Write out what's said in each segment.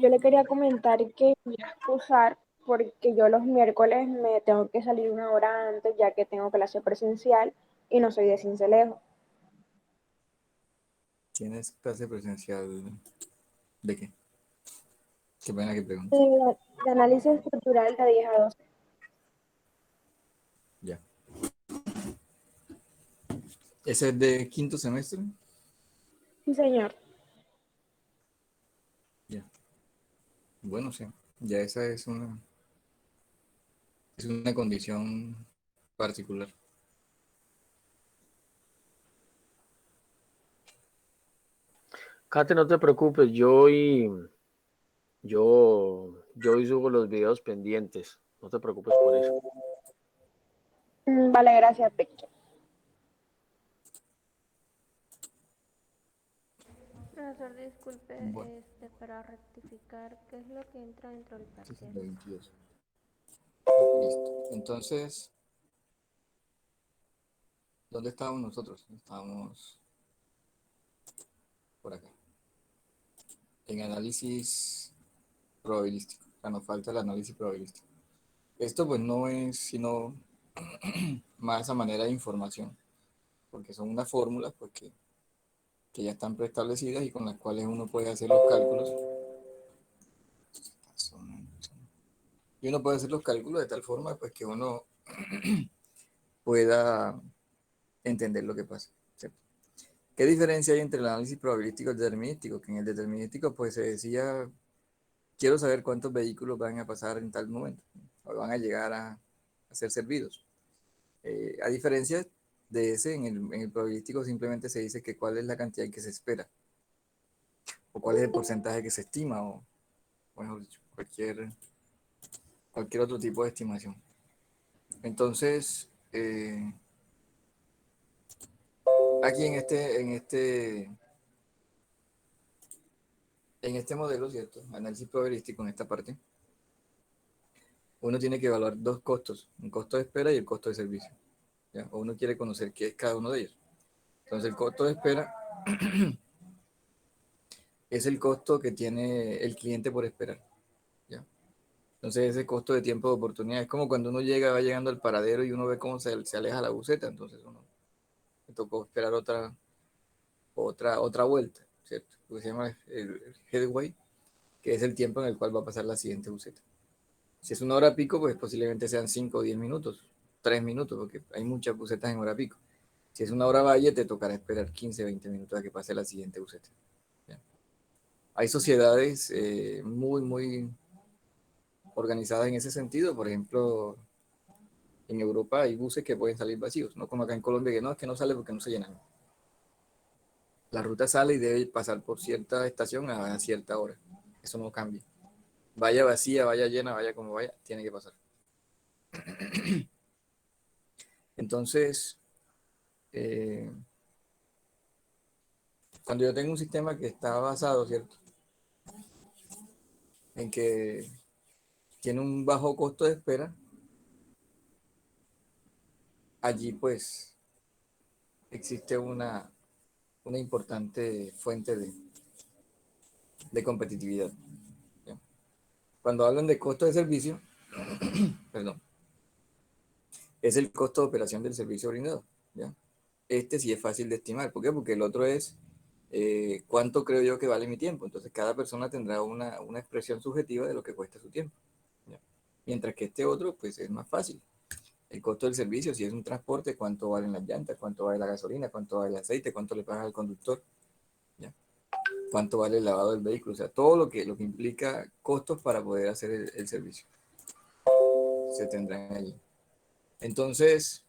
yo le quería comentar que me iba a excusar porque yo los miércoles me tengo que salir una hora antes ya que tengo clase presencial y no soy de Sincelejo. ¿Tienes clase presencial de qué? Qué pena que pregunte. De análisis estructural de 10 a 12. Ya. ¿Ese es de quinto semestre? Sí, señor. Ya. Bueno, sí. Ya esa es una condición particular. Kate, no te preocupes, yo hoy subo los videos pendientes. No te preocupes por eso. Vale, gracias, Víctor. Profesor, disculpe, Bueno, para rectificar, ¿qué es lo que entra dentro del este es el parcial? de 22. Listo. Entonces, ¿dónde estábamos nosotros? Estábamos por acá. En análisis probabilístico. O sea, nos falta el análisis probabilístico. Esto pues no es sino más a manera de información, porque son unas fórmulas pues, que ya están preestablecidas y con las cuales uno puede hacer los cálculos. Y uno puede hacer los cálculos de tal forma pues, que uno pueda entender lo que pasa. ¿Cierto? ¿Qué diferencia hay entre el análisis probabilístico y el determinístico? Que en el determinístico pues se decía, quiero saber cuántos vehículos van a pasar en tal momento, o van a llegar a ser servidos. A diferencia de ese, en el probabilístico simplemente se dice que cuál es la cantidad que se espera, o cuál es el porcentaje que se estima, o mejor dicho, cualquier otro tipo de estimación. Entonces, aquí en este modelo, ¿cierto? Análisis probabilístico en esta parte, uno tiene que evaluar dos costos, un costo de espera y el costo de servicio. ¿Ya? O uno quiere conocer qué es cada uno de ellos. Entonces, el costo de espera es el costo que tiene el cliente por esperar. ¿Ya? Entonces, ese costo de tiempo de oportunidad es como cuando uno va llegando al paradero y uno ve cómo se aleja la buseta. Entonces, uno le tocó esperar otra vuelta, ¿cierto? Lo que se llama el headway, que es el tiempo en el cual va a pasar la siguiente buseta. Si es una hora pico, pues posiblemente sean 5 o 10 minutos, 3 minutos, porque hay muchas busetas en hora pico. Si es una hora valle, te tocará esperar 15, 20 minutos a que pase la siguiente buseta. ¿Ya? Hay sociedades muy organizadas en ese sentido. Por ejemplo, en Europa hay buses que pueden salir vacíos, no como acá en Colombia, que no, es que no sale porque no se llenan. La ruta sale y debe pasar por cierta estación a cierta hora. Eso no cambia. Vaya vacía, vaya llena, vaya como vaya, tiene que pasar. Entonces, eh, cuando yo tengo un sistema que está basado, ¿cierto? En que tiene un bajo costo de espera, allí pues existe una importante fuente de competitividad. ¿Ya? Cuando hablan de costo de servicio, perdón, es el costo de operación del servicio brindado. ¿Ya? Este sí es fácil de estimar. ¿Por qué? Porque el otro es cuánto creo yo que vale mi tiempo. Entonces cada persona tendrá una expresión subjetiva de lo que cuesta su tiempo. ¿Ya? Mientras que este otro pues es más fácil. El costo del servicio, si es un transporte, cuánto valen las llantas, cuánto vale la gasolina, cuánto vale el aceite, cuánto le pagas al conductor, ¿ya? Cuánto vale el lavado del vehículo, o sea, todo lo que implica costos para poder hacer el servicio se tendrán allí. Entonces,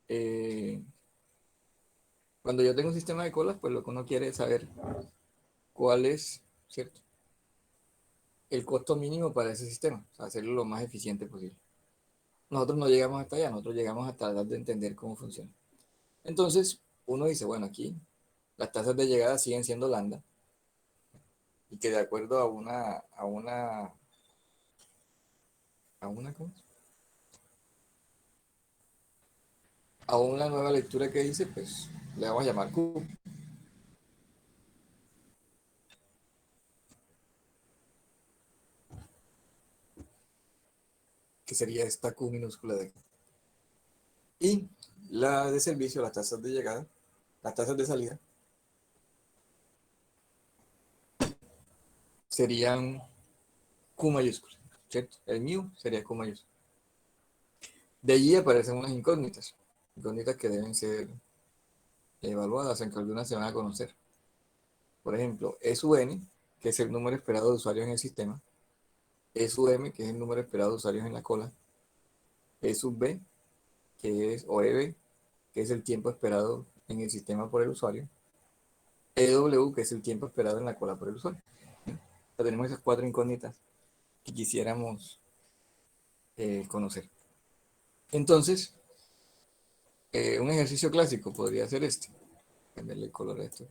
eh, cuando yo tengo un sistema de colas, pues lo que uno quiere es saber cuál es, ¿cierto? El costo mínimo para ese sistema, o sea, hacerlo lo más eficiente posible. Nosotros no llegamos hasta allá, nosotros llegamos a tratar de entender cómo funciona. Entonces, uno dice, bueno, aquí las tasas de llegada siguen siendo lambda y que de acuerdo ¿cómo? A una nueva lectura que dice, pues le vamos a llamar Q. que sería esta Q minúscula de aquí. Y la de servicio, las tasas de llegada, las tasas de salida, serían Q mayúscula, ¿cierto? El mu sería Q mayúscula. De allí aparecen unas incógnitas, incógnitas que deben ser evaluadas, en que algunas se van a conocer. Por ejemplo, E sub n, que es el número esperado de usuarios en el sistema, E sub m, que es el número esperado de usuarios en la cola, E sub b, que es, o EB, que es el tiempo esperado en el sistema por el usuario, EW, que es el tiempo esperado en la cola por el usuario. Ya tenemos esas 4 incógnitas que quisiéramos conocer. Entonces, un ejercicio clásico podría ser este. Cambiarle el color a esto.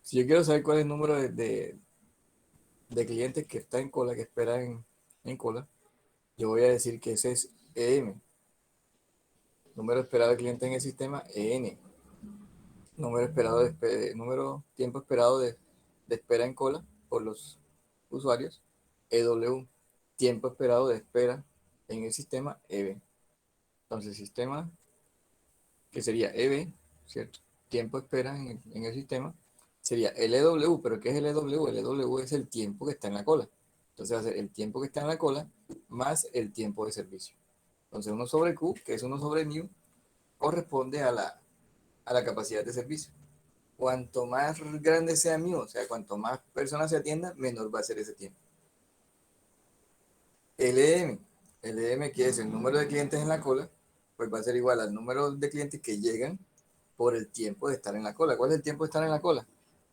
Si yo quiero saber cuál es el número de clientes que está en cola, que espera en cola, yo voy a decir que ese es EM. Número esperado de clientes en el sistema, EN. Número esperado tiempo esperado de espera en cola por los usuarios, EW. Tiempo esperado de espera en el sistema, EB. Entonces, sistema que sería EB, ¿cierto? Tiempo de espera en el sistema sería el EW, pero ¿qué es el EW? El EW es el tiempo que está en la cola. Entonces va a ser el tiempo que está en la cola más el tiempo de servicio. Entonces 1 sobre Q, que es 1 sobre mu, corresponde a la capacidad de servicio. Cuanto más grande sea mu, o sea, cuanto más personas se atiendan, menor va a ser ese tiempo. LM, LM, que es el número de clientes en la cola, pues va a ser igual al número de clientes que llegan por el tiempo de estar en la cola. ¿Cuál es el tiempo de estar en la cola?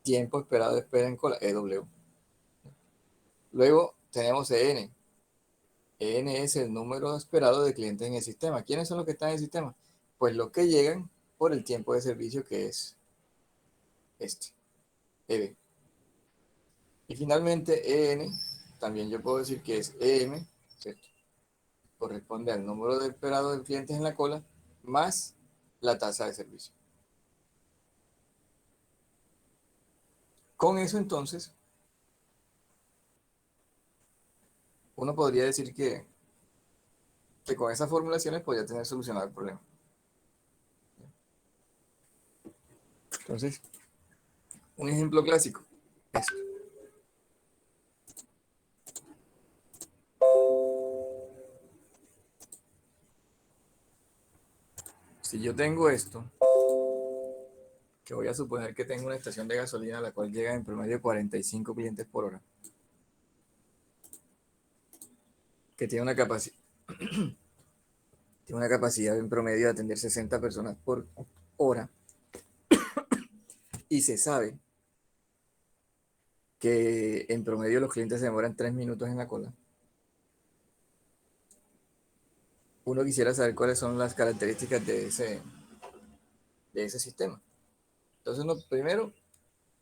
Tiempo esperado de espera en cola, EW. Luego tenemos EN. EN es el número esperado de clientes en el sistema. ¿Quiénes son los que están en el sistema? Pues los que llegan por el tiempo de servicio, que es este, EB. Y finalmente EN, también yo puedo decir que es EM, ¿cierto? Corresponde al número de esperado de clientes en la cola más la tasa de servicio. Con eso entonces, uno podría decir que con esas formulaciones podría tener solucionado el problema. Entonces, un ejemplo clásico es si yo tengo esto, que voy a suponer que tengo una estación de gasolina a la cual llega en promedio 45 clientes por hora, que tiene una capacidad en promedio de atender 60 personas por hora, y se sabe que en promedio los clientes se demoran 3 minutos en la cola. Uno quisiera saber cuáles son las características de ese sistema. Entonces, primero,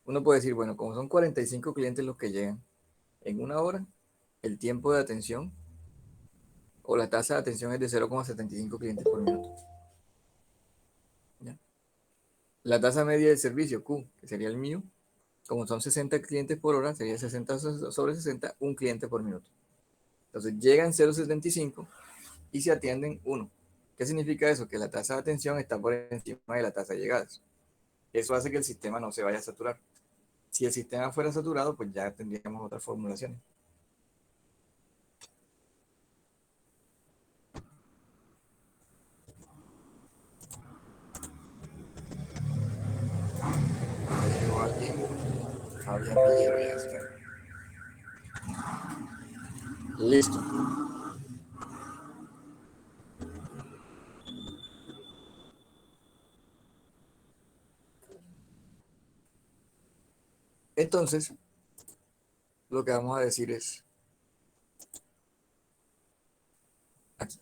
uno puede decir, bueno, como son 45 clientes los que llegan en una hora, el tiempo de atención o la tasa de atención es de 0,75 clientes por minuto. ¿Ya? La tasa media del servicio, Q, que sería el mío, como son 60 clientes por hora, sería 60 sobre 60, un cliente por minuto. Entonces llegan 0,75 y se atienden 1. ¿Qué significa eso? Que la tasa de atención está por encima de la tasa de llegadas. Eso hace que el sistema no se vaya a saturar. Si el sistema fuera saturado, pues ya tendríamos otras formulaciones. Llegó alguien, Fabián Villero, ya está. Listo. Entonces, lo que vamos a decir es aquí.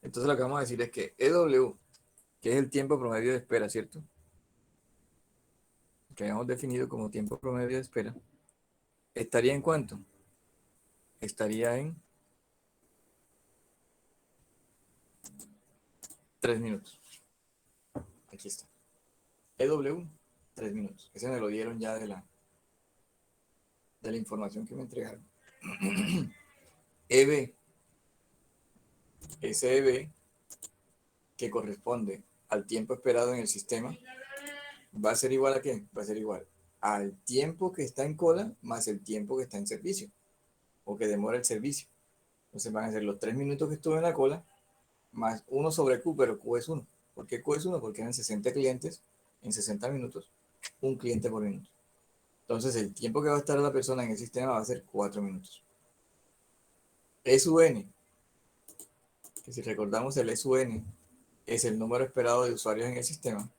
Entonces, lo que vamos a decir es que EW, que es el tiempo promedio de espera, ¿cierto? Que habíamos definido como tiempo promedio de espera, ¿estaría en cuánto? Estaría en 3 minutos. Aquí está. EW 3 minutos. Ese me lo dieron ya de la información que me entregaron. EB, ese EB que corresponde al tiempo esperado en el sistema, va a ser igual a ¿qué? Va a ser igual al tiempo que está en cola más el tiempo que está en servicio o que demora el servicio. Entonces van a ser los 3 minutos que estuve en la cola más 1 sobre Q, pero Q es 1. ¿Por qué Q es 1? Porque eran 60 clientes en 60 minutos, un cliente por minuto. Entonces el tiempo que va a estar la persona en el sistema va a ser 4 minutos. SUN, que si recordamos el SUN es el número esperado de usuarios en el sistema.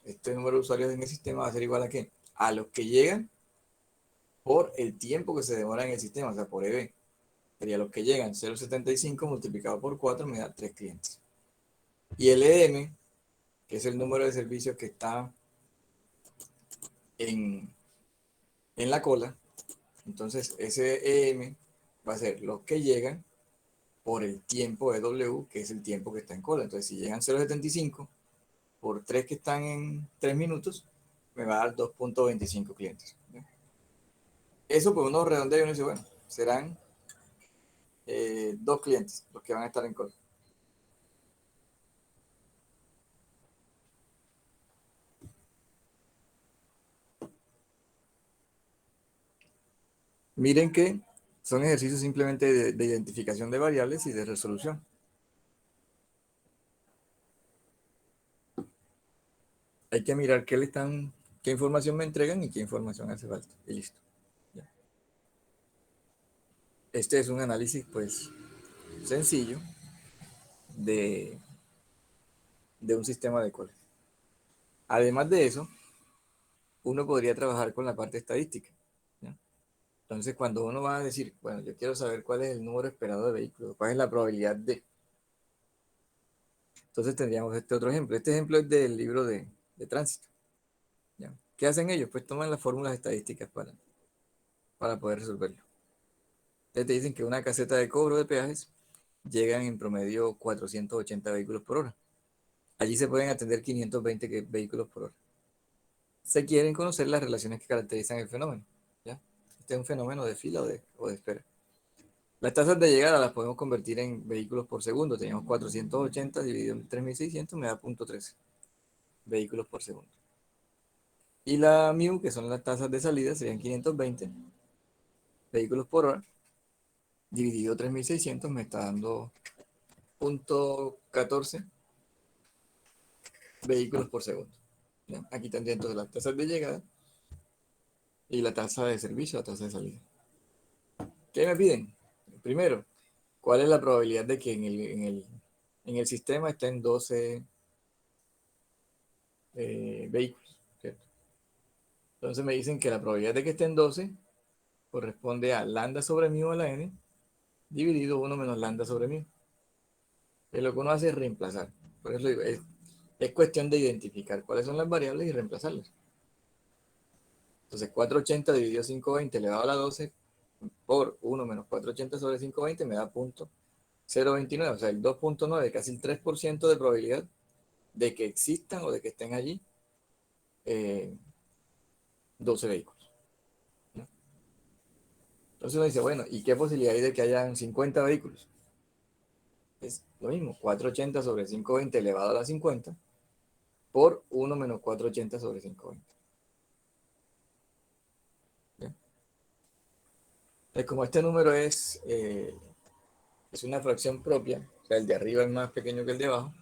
Este número de usuarios en el sistema va a ser igual a ¿qué? A los que llegan por el tiempo que se demora en el sistema, o sea, por EB. Sería los que llegan, 0,75 multiplicado por 4 me da 3 clientes. Y el EM, que es el número de servicios que está en la cola, entonces ese EM va a ser los que llegan por el tiempo de W, que es el tiempo que está en cola. Entonces, si llegan 0,75 por 3 que están en 3 minutos, me va a dar 2.25 clientes. Eso, pues uno redondea y uno dice, bueno, serán 2 clientes los que van a estar en cola. Miren que son ejercicios simplemente de identificación de variables y de resolución. Hay que mirar qué información me entregan y qué información hace falta. Y listo. Ya. Este es un análisis, pues, sencillo de un sistema de cola. Además de eso, uno podría trabajar con la parte estadística. ¿Ya? Entonces, cuando uno va a decir, bueno, yo quiero saber cuál es el número esperado de vehículos, cuál es la probabilidad de... Entonces tendríamos este otro ejemplo. Este ejemplo es del libro de tránsito. ¿Ya? ¿Qué hacen ellos? Pues toman las fórmulas estadísticas para poder resolverlo. Entonces te dicen que una caseta de cobro de peajes llegan en promedio 480 vehículos por hora. Allí se pueden atender 520 vehículos por hora. Se quieren conocer las relaciones que caracterizan el fenómeno. ¿Ya? Este es un fenómeno de fila o de espera. Las tasas de llegada las podemos convertir en vehículos por segundo. Teníamos 480 dividido en 3600, me da 0.13 vehículos por segundo. Y la mu, que son las tasas de salida, serían 520 vehículos por hora. Dividido 3600 me está dando 0.14 vehículos por segundo. ¿Ya? Aquí tendría entonces las tasas de llegada y la tasa de servicio, la tasa de salida. ¿Qué me piden? Primero, ¿cuál es la probabilidad de que en el sistema estén 12 vehículos? ¿Cierto? Entonces me dicen que la probabilidad de que estén 12 corresponde a lambda sobre mu a la n dividido 1 menos lambda sobre mu. Y lo que uno hace es reemplazar. Por eso digo, es cuestión de identificar cuáles son las variables y reemplazarlas. Entonces 480 dividido 520 elevado a la 12 por 1 menos 480 sobre 520 me da 0.029, o sea, el 2.9, casi el 3% de probabilidad de que existan o de que estén allí 12 vehículos. ¿No? Entonces uno dice, bueno, ¿y qué posibilidad hay de que hayan 50 vehículos? Es lo mismo, 480 sobre 520 elevado a la 50 por 1 menos 480 sobre 520. ¿Bien? Entonces, como este número es una fracción propia, o sea, el de arriba es más pequeño que el de abajo,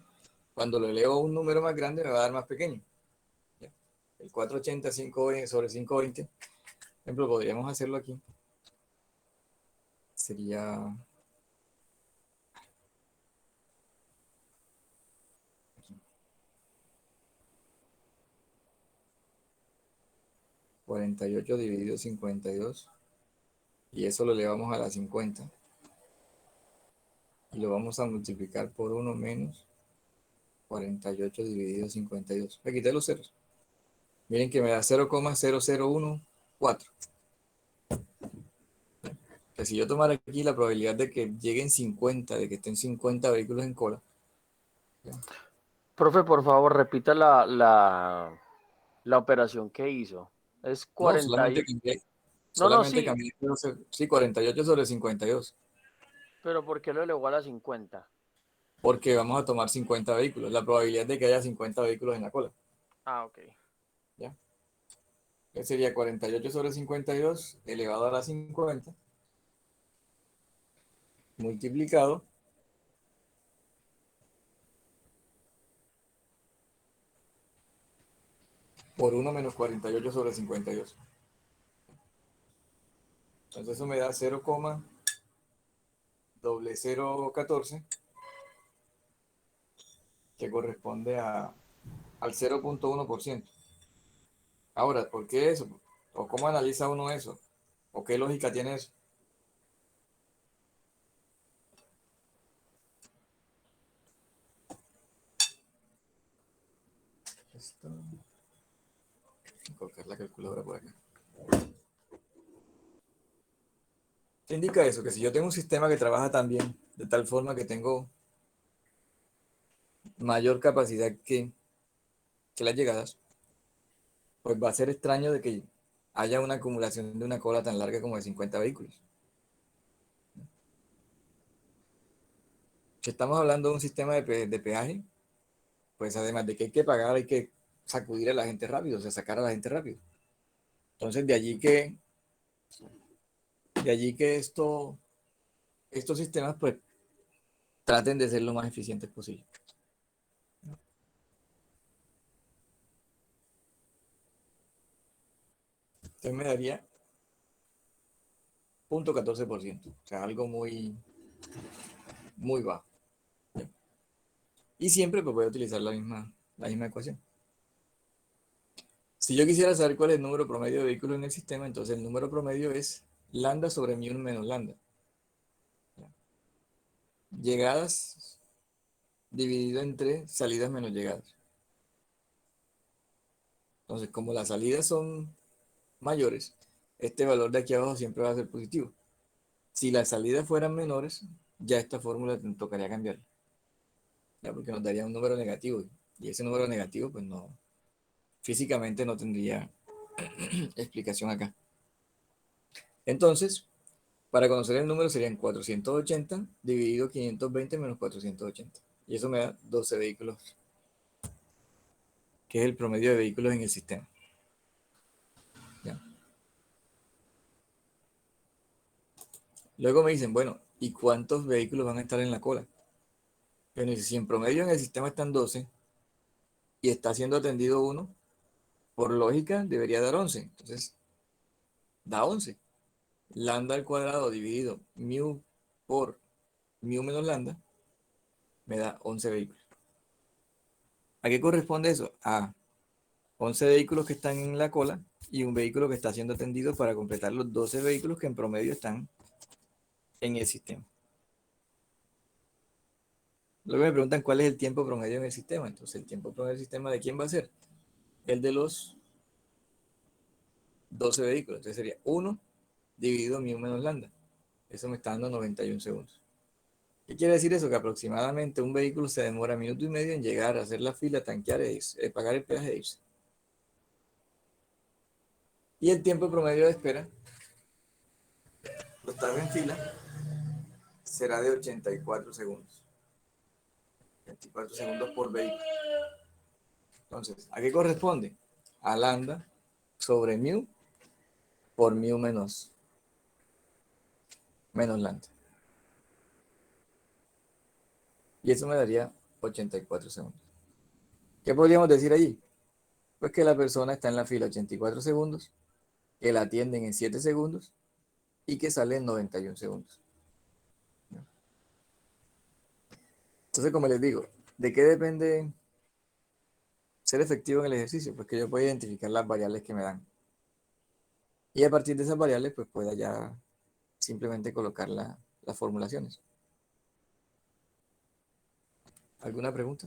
cuando lo elevo a un número más grande me va a dar más pequeño. ¿Ya? El 480 sobre 520, por ejemplo, podríamos hacerlo aquí. Sería 48 dividido 52 y eso lo elevamos a la 50 y lo vamos a multiplicar por 1 menos 48 dividido 52. Me quité los ceros. Miren que me da 0,0014. Que si yo tomara aquí la probabilidad de que lleguen 50, de que estén 50 vehículos en cola. ¿Ya? Profe, por favor, repita la operación que hizo. Es No, 40 solamente y... cambié, No, no, solamente sí, cambié, sí, 48 sobre 52, pero ¿por qué lo elevó a la 50? porque vamos a tomar 50 vehículos. La probabilidad de que haya 50 vehículos en la cola, Ah, ok. ¿ya? Que sería 48 sobre 52 elevado a la 50 multiplicado por 1 menos 48 sobre 52. Entonces eso me da 0,0014, que corresponde al 0,1%. Ahora, ¿por qué eso? ¿O cómo analiza uno eso? ¿O qué lógica tiene eso? Esto, voy a colocar la calculadora por acá. ¿Qué indica eso? Que si yo tengo un sistema que trabaja tan bien, de tal forma que tengo mayor capacidad que las llegadas, pues va a ser extraño de que haya una acumulación de una cola tan larga como de 50 vehículos. Si estamos hablando de un sistema de peaje, pues además de que hay que pagar, hay que sacudir a la gente rápido, o sea, sacar a la gente rápido. Entonces, de allí que estos sistemas, pues, traten de ser lo más eficientes posible. Entonces me daría 0,14%, o sea, algo muy, muy bajo. Y siempre pues, voy a utilizar la misma ecuación. Si yo quisiera saber cuál es el número promedio de vehículos en el sistema, entonces el número promedio es lambda sobre mu menos lambda. Llegadas dividido entre salidas menos llegadas. Entonces, como las salidas son mayores, este valor de aquí abajo siempre va a ser positivo. Si las salidas fueran menores, ya esta fórmula te tocaría cambiar, ya porque nos daría un número negativo. Y ese número negativo, pues no, físicamente no tendría explicación acá. Entonces, para conocer el número serían 480 dividido 520 menos 480. Y eso me da 12 vehículos, que es el promedio de vehículos en el sistema. ¿Ya? Luego me dicen, bueno, ¿y cuántos vehículos van a estar en la cola? Bueno, si en promedio en el sistema están 12 y está siendo atendido uno, por lógica debería dar 11. Entonces, da 11. Lambda al cuadrado dividido mu por mu menos lambda me da 11 vehículos. ¿A qué corresponde eso? A 11 vehículos que están en la cola y un vehículo que está siendo atendido para completar los 12 vehículos que en promedio están en el sistema. Luego me preguntan cuál es el tiempo promedio en el sistema. Entonces, el tiempo promedio del sistema, ¿de quién va a ser? El de los 12 vehículos. Entonces sería 1 dividido mu menos lambda. Eso me está dando 91 segundos. ¿Qué quiere decir eso? Que aproximadamente un vehículo se demora minuto y medio en llegar a hacer la fila, tanquear, pagar el peaje e irse. Y el tiempo promedio de espera, lo estar en fila, será de 84 segundos. 24 segundos por vehículo. Entonces, ¿a qué corresponde? A lambda sobre mu por mu menos lambda. Y eso me daría 84 segundos. ¿Qué podríamos decir allí? Pues que la persona está en la fila 84 segundos, que la atienden en 7 segundos y que sale en 91 segundos. Entonces, como les digo, ¿de qué depende ser efectivo en el ejercicio? Pues que yo pueda identificar las variables que me dan. Y a partir de esas variables, pues pueda ya simplemente colocar las formulaciones. ¿Alguna pregunta?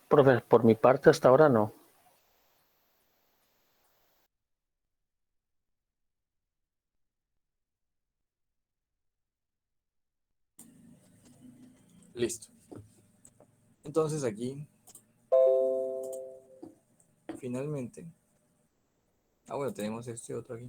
Profe, por mi parte hasta ahora no. Entonces aquí, finalmente, bueno, tenemos este otro aquí.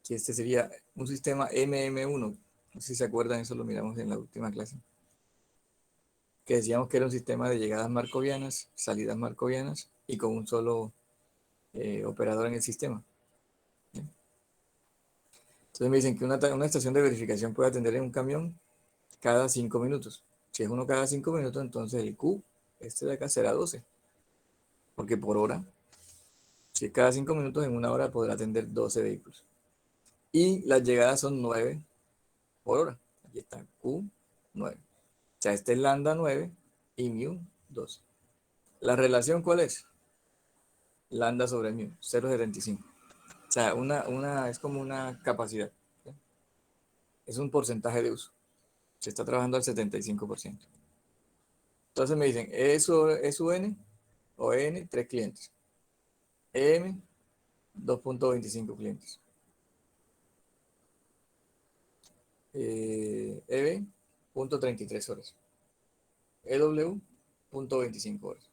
Que este sería un sistema MM1. No sé si se acuerdan, eso lo miramos en la última clase. Que decíamos que era un sistema de llegadas markovianas, salidas markovianas y con un solo operador en el sistema. ¿Bien? Entonces me dicen que una estación de verificación puede atender en un camión cada 5 minutos. Si es uno cada 5 minutos, entonces el Q, este de acá, será 12. Porque por hora, si es cada 5 minutos, en una hora podrá atender 12 vehículos. Y las llegadas son 9 por hora. Aquí está Q, 9. O sea, este es lambda 9 y mu 12. ¿La relación cuál es? Lambda sobre mu, 0,75. O sea, es como una capacidad. ¿Sí? Es un porcentaje de uso. Se está trabajando al 75%. Entonces me dicen, es UN o N, 3 clientes. EM, 2.25 clientes. EB, 0.33 horas. EW, 0.25 horas.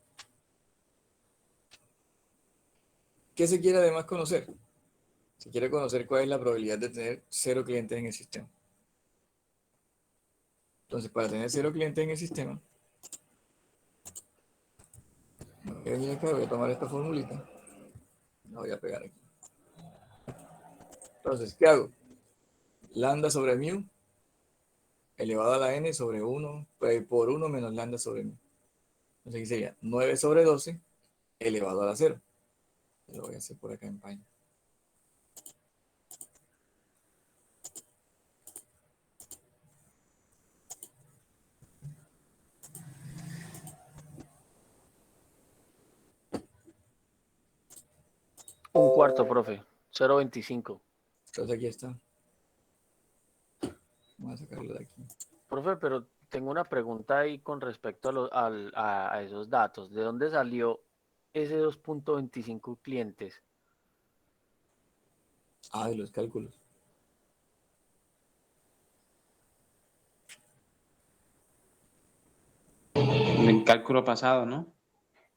¿Qué se quiere además conocer? Se quiere conocer cuál es la probabilidad de tener 0 clientes en el sistema. Entonces, para tener 0 clientes en el sistema, voy a venir acá, voy a tomar esta formulita, la voy a pegar aquí. Entonces, ¿qué hago? Lambda sobre mu elevado a la n sobre 1, por 1 menos lambda sobre mu. Entonces aquí sería 9 sobre 12 elevado a la 0. Lo voy a hacer por acá en Paint. Un cuarto, profe. 0.25. Entonces aquí está. Vamos a sacarlo de aquí. Profe, pero tengo una pregunta ahí con respecto a esos datos. ¿De dónde salió ese 2.25 clientes? De los cálculos. El cálculo pasado, ¿no?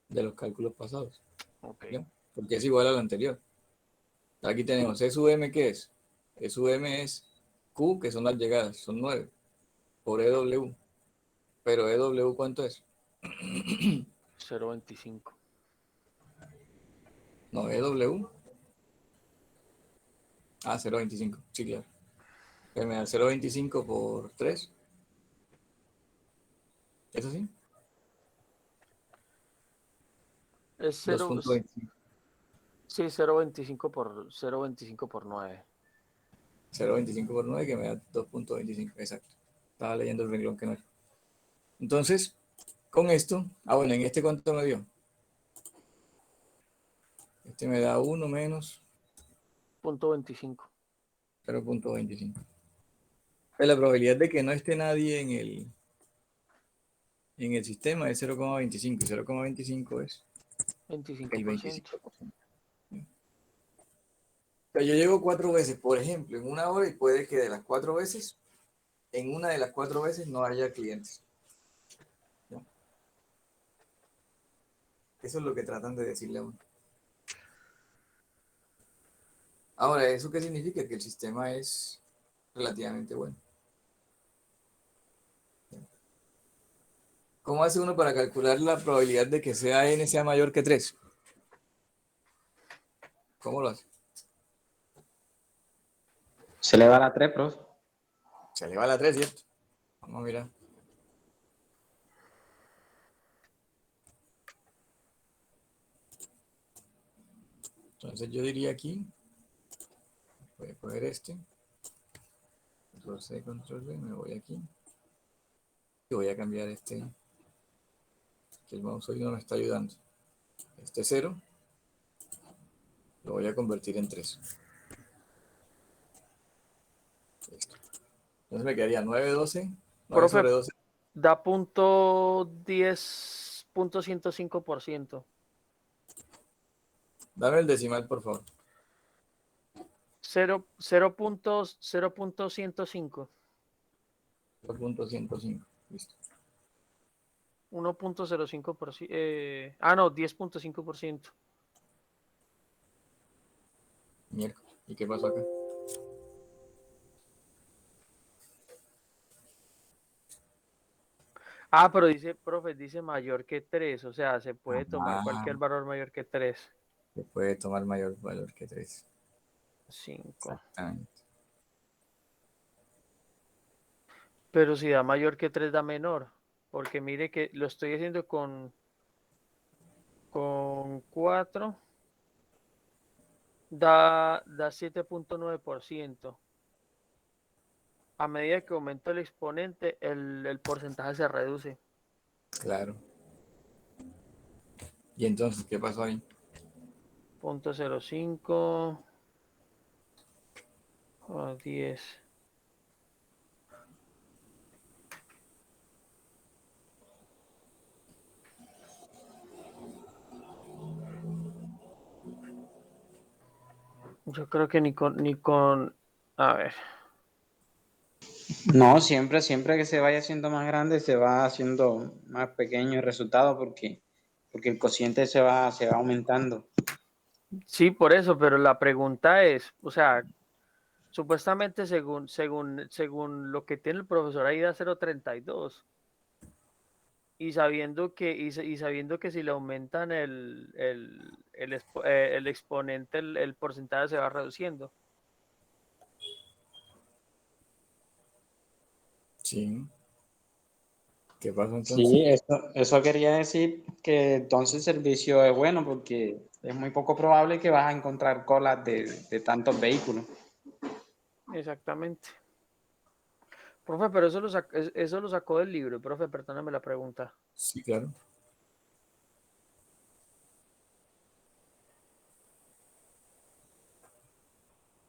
De los cálculos pasados. Ok. ¿Ya? Porque es igual al anterior. Aquí tenemos SUM, ¿qué es? SUM es Q, que son las llegadas, son 9, por EW. Pero EW, ¿cuánto es? 0.25. No, EW. 0.25. Sí, claro. Que me da 0.25 por 3. ¿Eso sí? Es 0, 2.25. sí, 0.25 por 9. 0.25 por 9 que me da 2.25. Exacto. Estaba leyendo el renglón que no es. Entonces, con esto, bueno, en este cuánto me dio. Este me da 1 menos 0.25. 0.25. Pues la probabilidad de que no esté nadie en el sistema es 0,25. Y 0,25 es el 25%. 25%. O sea, yo llego 4 veces, por ejemplo, en una hora y puede que de las 4 veces, en una de las 4 veces no haya clientes. ¿No? Eso es lo que tratan de decirle a uno. Ahora, ¿eso qué significa? Que el sistema es relativamente bueno. ¿Cómo hace uno para calcular la probabilidad de que n sea mayor que 3? ¿Cómo lo hace? Se le va a la 3, profe. Se eleva a la 3, ¿cierto? Vamos a mirar. Entonces yo diría aquí, voy a coger este, control V, me voy aquí, y voy a cambiar este, que el mouse hoy no me está ayudando. Este 0, lo voy a convertir en 3. Listo. Entonces me quedaría 9, 12, 9 Profe, sobre 12. da .10.105%. Dame el decimal, por favor. 0.105. 0.105. Listo. 1.05%. No, 10.5%. Miércoles. ¿Y qué pasó acá? Pero dice, profe, dice mayor que 3, o sea, se puede tomar Ah, cualquier valor mayor que 3. se puede tomar mayor valor que 3. 5. Exactamente. Pero si da mayor que 3 da menor, porque mire que lo estoy haciendo con 4, da 7.9%. A medida que aumenta el exponente, el porcentaje se reduce. Claro. ¿Y entonces qué pasó ahí? 0.05 a 10. Yo creo que a ver, No, siempre que se vaya haciendo más grande, se va haciendo más pequeño el resultado porque el cociente se va aumentando. sí, por eso, pero la pregunta es, o sea, supuestamente según lo que tiene el profesor ahí da 0.32 y sabiendo que si le aumentan el exponente, el porcentaje se va reduciendo. Sí. ¿Qué pasó entonces? Sí, eso quería decir que entonces el servicio es bueno porque es muy poco probable que vas a encontrar colas de tantos vehículos. Exactamente. Profe, pero eso lo sacó del libro, profe, perdóname la pregunta. Sí, claro.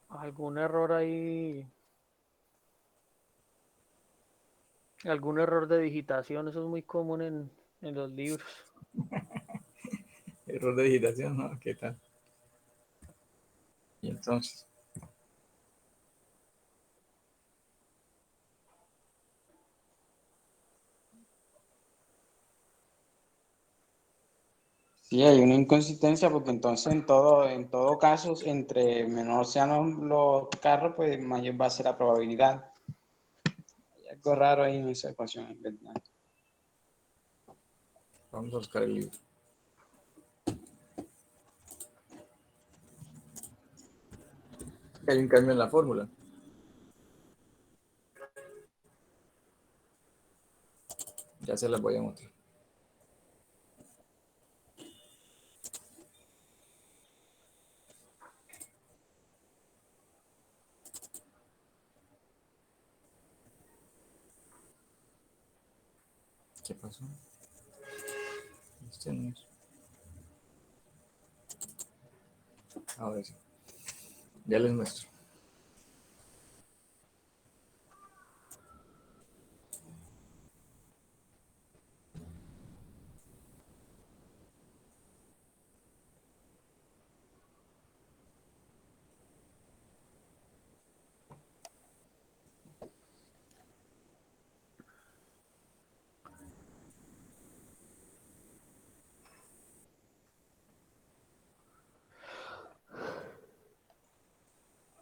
¿Algún error ahí? ¿Algún error de digitación? Eso es muy común en los libros. Error de digitación, ¿no? ¿Qué tal? Y entonces, Sí, hay una inconsistencia porque entonces en todo caso, entre menor sean los carros, pues mayor va a ser la probabilidad. Hay algo raro ahí en esa ecuación, en verdad. vamos a buscar el libro. Hay un cambio en la fórmula. Ya se las voy a mostrar. ¿Qué pasó? Este no es. Ahora sí. Ya les muestro.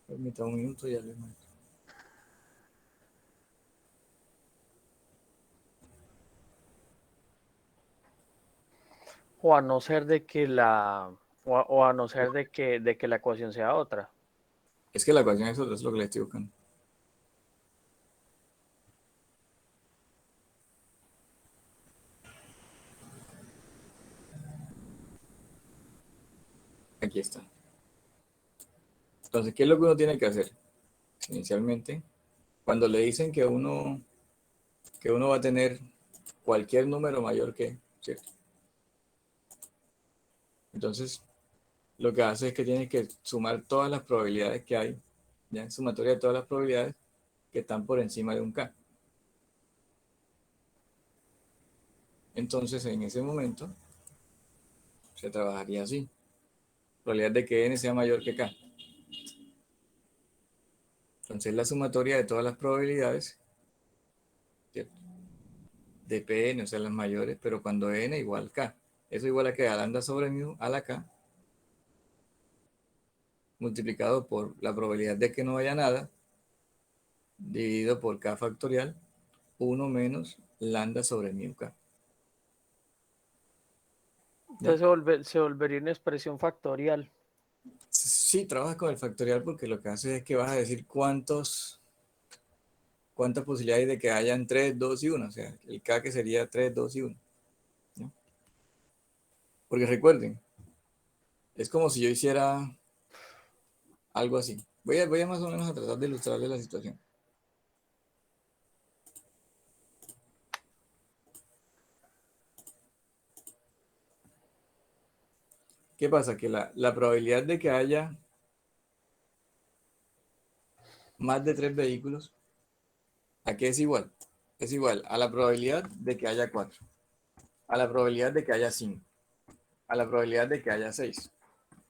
Permítame un minuto y ya les muestro. O a no ser de que o a no ser de que la ecuación sea otra. Es que la ecuación es lo que le estoy buscando. Aquí está. Entonces, ¿qué es lo que uno tiene que hacer? Inicialmente, cuando le dicen que uno va a tener cualquier número mayor que, ¿cierto? Entonces, lo que hace es que tienes que sumar todas las probabilidades que hay, ya en sumatoria de todas las probabilidades que están por encima de un K. Entonces, en ese momento, se trabajaría así. Probabilidad de que n sea mayor que k. Entonces la sumatoria de todas las probabilidades, ¿cierto? De Pn, o sea, las mayores, pero cuando n igual k. Eso igual a que a lambda sobre mu a la k, multiplicado por la probabilidad de que no haya nada, dividido por k factorial, 1 menos lambda sobre mu k. ¿Ya? Entonces se volvería una expresión factorial. Sí, trabajas con el factorial porque lo que hace es que vas a decir cuántas posibilidades de que hayan 3, 2 y 1. O sea, el k que sería 3, 2 y 1. ¿No? Porque recuerden, es como si yo hiciera algo así. Voy a más o menos a tratar de ilustrarles la situación. ¿Qué pasa? Que la probabilidad de que haya más de 3 vehículos, ¿a qué es igual? Es igual a la probabilidad de que haya 4, a la probabilidad de que haya 5, a la probabilidad de que haya 6,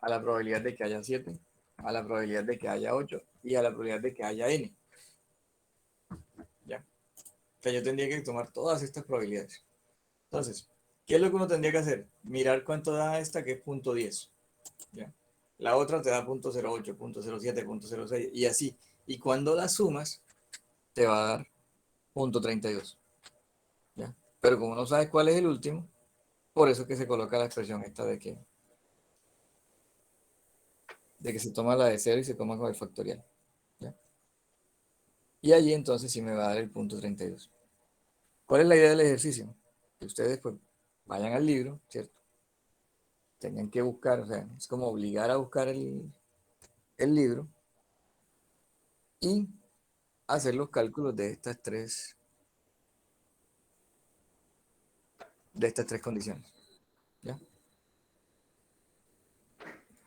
a la probabilidad de que haya 7, a la probabilidad de que haya 8 y a la probabilidad de que haya n. ¿Ya? O sea, yo tendría que tomar todas estas probabilidades. Entonces, ¿qué es lo que uno tendría que hacer? Mirar cuánto da esta, que es punto 10. ¿Ya? La otra te da punto 0.08, punto 0.07, punto 0.06 y así. Y cuando las sumas, te va a dar punto 32. ¿Ya? Pero como no sabes cuál es el último, por eso es que se coloca la expresión esta de que se toma la de 0 y se toma con el factorial. ¿Ya? Y allí entonces sí me va a dar el punto 32. ¿Cuál es la idea del ejercicio? Que ustedes pues vayan al libro, ¿cierto? Tengan que buscar, o sea, es como obligar a buscar el libro y hacer los cálculos de estas tres condiciones. ¿Ya?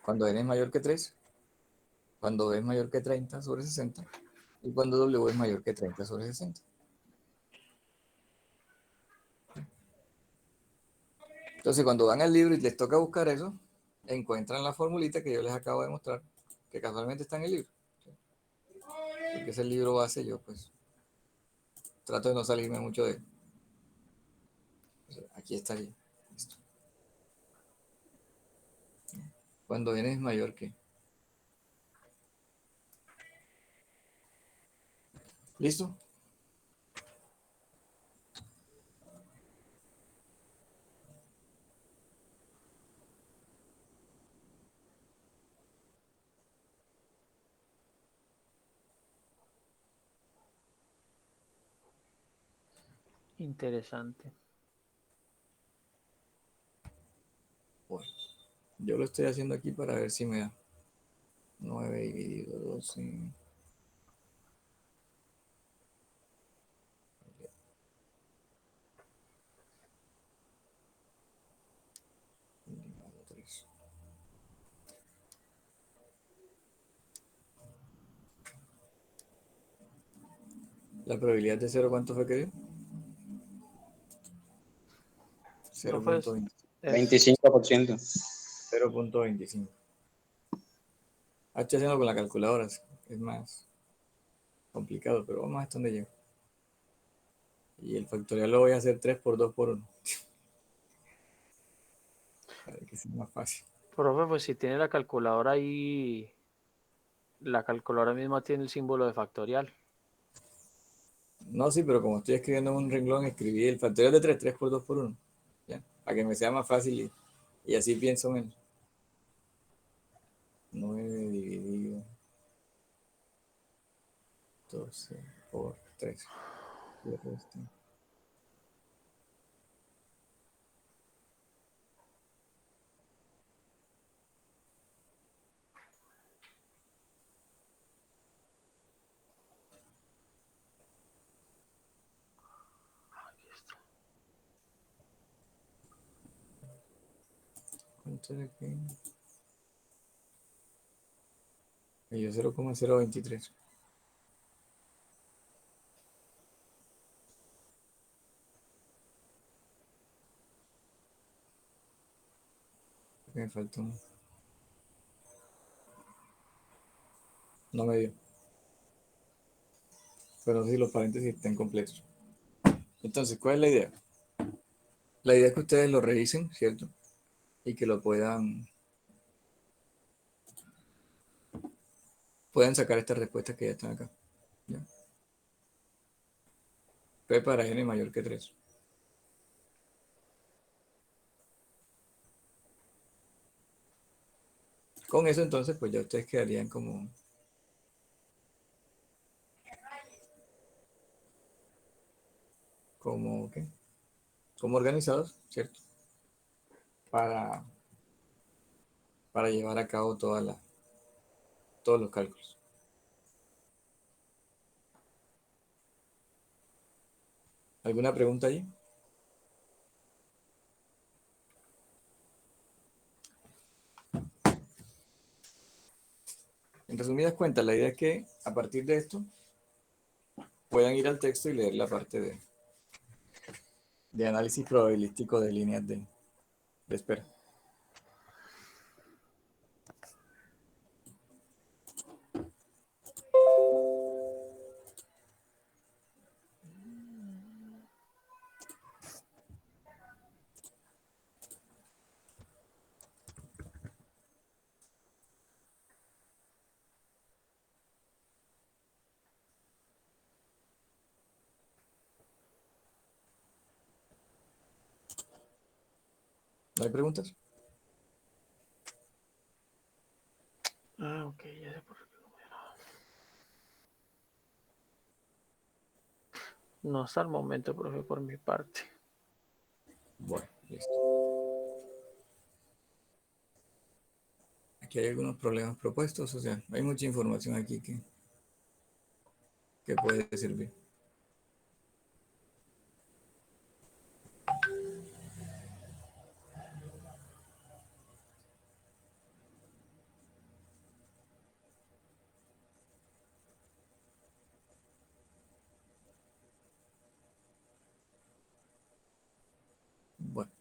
Cuando n es mayor que 3, cuando b es mayor que 30 sobre 60 y cuando w es mayor que 30 sobre 60. Entonces, cuando van al libro y les toca buscar eso, encuentran la formulita que yo les acabo de mostrar, que casualmente está en el libro. Porque es el libro base, yo pues trato de no salirme mucho de él. Aquí estaría. Listo. Cuando n es mayor que. ¿Listo? Interesante. Bueno, yo lo estoy haciendo aquí para ver si me da. 9 dividido 12. Dividido 3. La probabilidad de 0, ¿cuánto fue que dio? No fue 0.20. eso. 25%. 0.25. Estoy haciendo con la calculadora, es más complicado, pero vamos a ver dónde llego. Y el factorial lo voy a hacer 3 por 2 por 1. Para que sea más fácil. Profe, pues si tiene la calculadora ahí, la calculadora misma tiene el símbolo de factorial. No, sí, pero como estoy escribiendo en un renglón, escribí el factorial de 3, 3 por 2 por 1. ¿Ya? Para que me sea más fácil y así pienso menos. 9 dividido 12 por 3. ¿Cuánto era que? Me dio 0,023. Me faltó un. No me dio. Pero no sé si los paréntesis estén completos. Entonces, ¿cuál es la idea? La idea es que ustedes lo revisen, ¿cierto? Y que lo puedan sacar estas respuestas que ya están acá. ¿Ya? P para n mayor que 3. Con eso entonces, pues ya ustedes quedarían ¿qué? Como organizados, ¿cierto? Para llevar a cabo todos los cálculos. ¿Alguna pregunta allí? En resumidas cuentas, la idea es que a partir de esto puedan ir al texto y leer la parte de análisis probabilístico de líneas de espera. ¿No hay preguntas? Ah, ok, ya sé por qué. No hasta el momento, profe, por mi parte. Bueno, listo. Aquí hay algunos problemas propuestos, o sea, hay mucha información aquí que puede servir. Bueno.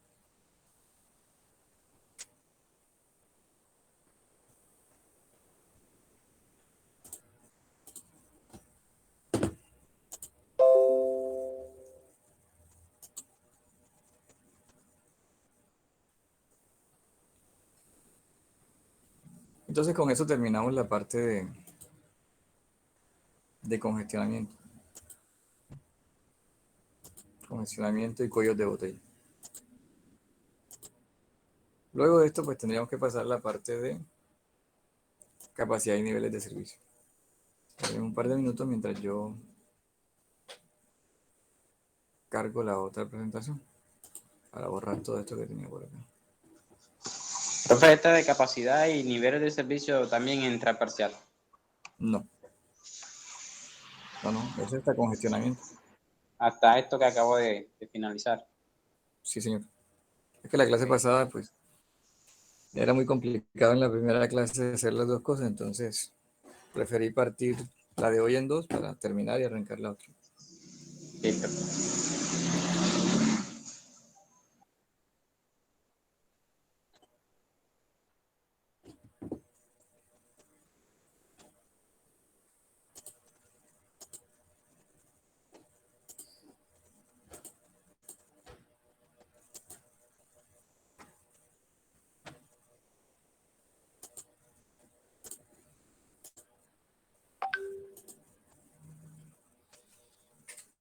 Entonces con eso terminamos la parte de congestionamiento. Congestionamiento y cuellos de botella. Luego de esto, pues tendríamos que pasar la parte de capacidad y niveles de servicio. En un par de minutos mientras yo cargo la otra presentación para borrar todo esto que tenía por acá. Profe, esta de capacidad y niveles de servicio también entra parcial. No, eso está congestionamiento. Hasta esto que acabo de finalizar. Sí, señor. Es que la clase pasada, pues, era muy complicado en la primera clase hacer las dos cosas, entonces preferí partir la de hoy en dos para terminar y arrancar la otra. Listo.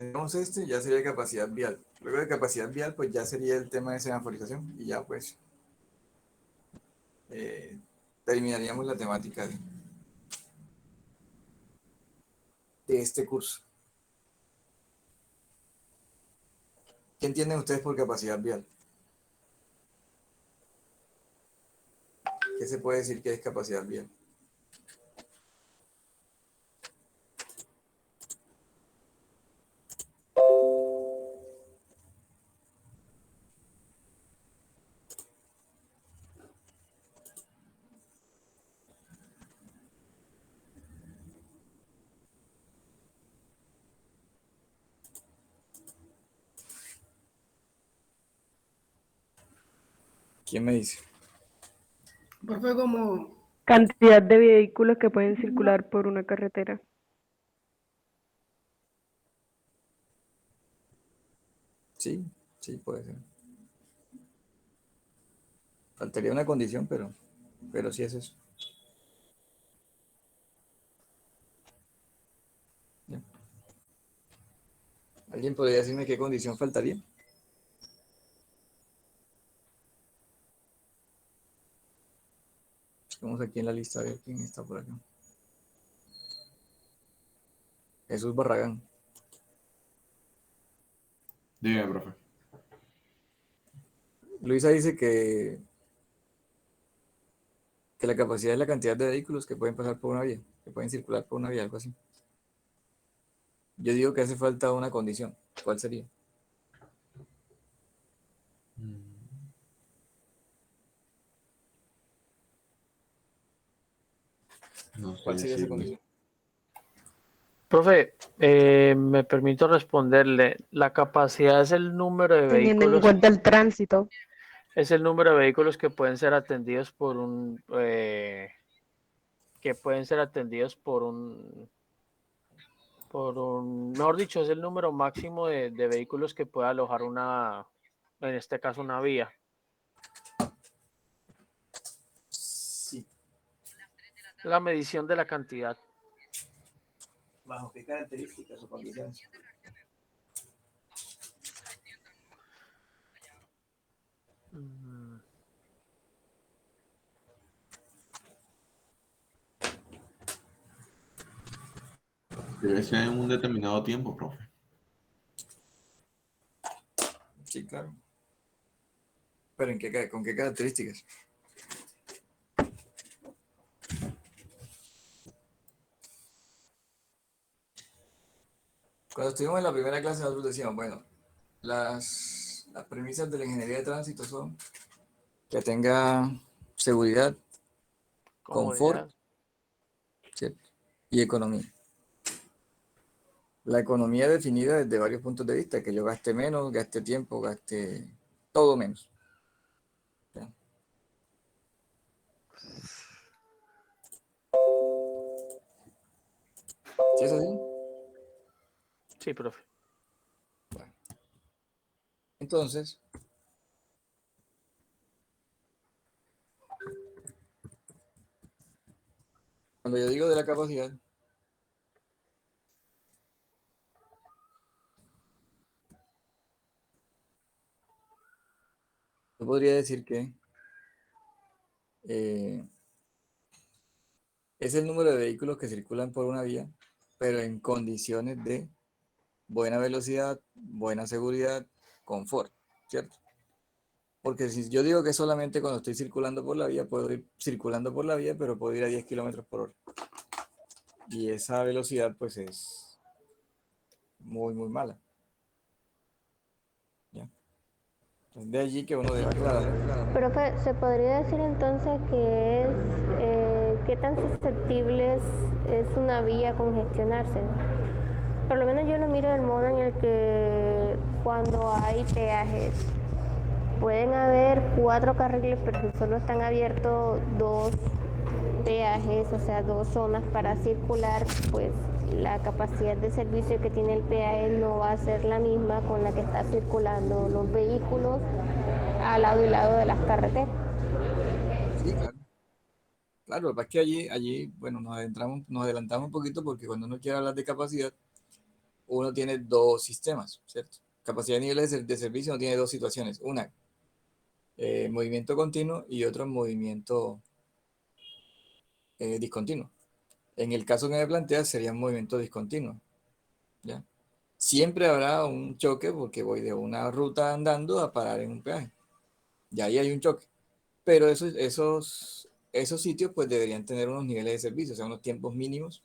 Tenemos este, ya sería capacidad vial. Luego de capacidad vial, pues ya sería el tema de semaforización y ya pues eh, terminaríamos la temática de este curso. ¿Qué entienden ustedes por capacidad vial? ¿Qué se puede decir que es capacidad vial? ¿Quién me dice? Profe, como Cantidad de vehículos que pueden circular por una carretera. Sí, sí, puede ser. Faltaría una condición, pero sí es eso. Ya. ¿Alguien podría decirme qué condición faltaría? Vamos aquí en la lista a ver quién está por acá. Jesús Barragán. Dígame, profe. Luisa dice que la capacidad es la cantidad de vehículos que pueden pasar por una vía, que pueden circular por una vía, algo así. Yo digo que hace falta una condición. ¿Cuál sería? No ¿Cuál sé sería esa decirle. condición? Profe, me permito responderle. La capacidad es el número de Teniendo en vehículos, cuenta el tránsito. es el número de vehículos que pueden ser atendidos que pueden ser atendidos mejor dicho, es el número máximo de vehículos que puede alojar en este caso, una vía. Sí. La medición de la cantidad. ¿Bajo qué características o condiciones? Mm, Debe ser en un determinado tiempo, profe. Sí, claro. ¿Pero con qué características? Cuando estuvimos en la primera clase nosotros decíamos, bueno, las premisas de la ingeniería de tránsito son que tenga seguridad, confort, comodidad. ¿cierto? Y economía. La economía definida desde varios puntos de vista, que yo gaste menos, gaste tiempo, gaste todo menos. ¿Ya? ¿Sí es así? Sí, profe. Bueno, entonces, cuando yo digo de la capacidad, yo podría decir que eh, es el número de vehículos que circulan por una vía, pero en condiciones de buena velocidad, buena seguridad, confort, ¿cierto? Porque si yo digo que solamente cuando estoy circulando por la vía, puedo ir circulando por la vía, pero puedo ir a 10 kilómetros por hora. Y esa velocidad, pues, es muy, muy mala. ¿Ya? Entonces, de allí que uno debe aclarar. Profe, ¿se podría decir entonces que es qué tan susceptible es una vía a congestionarse? Por lo menos yo lo miro del modo en el que cuando hay peajes, pueden haber 4 carriles, pero si solo están abiertos 2 peajes, o sea, 2 zonas para circular, pues la capacidad de servicio que tiene el peaje no va a ser la misma con la que está circulando los vehículos al lado y lado de las carreteras. Sí, claro. Claro, lo que pasa es que allí, bueno, nos adelantamos un poquito porque cuando uno quiere hablar de capacidad, uno tiene dos sistemas, ¿cierto? Capacidad de niveles de servicio no tiene dos situaciones. Una, movimiento continuo y otro, movimiento discontinuo. En el caso que me planteas, sería un movimiento discontinuo, ¿ya? Siempre habrá un choque porque voy de una ruta andando a parar en un peaje. Y ahí hay un choque. Pero esos sitios pues deberían tener unos niveles de servicio, o sea, unos tiempos mínimos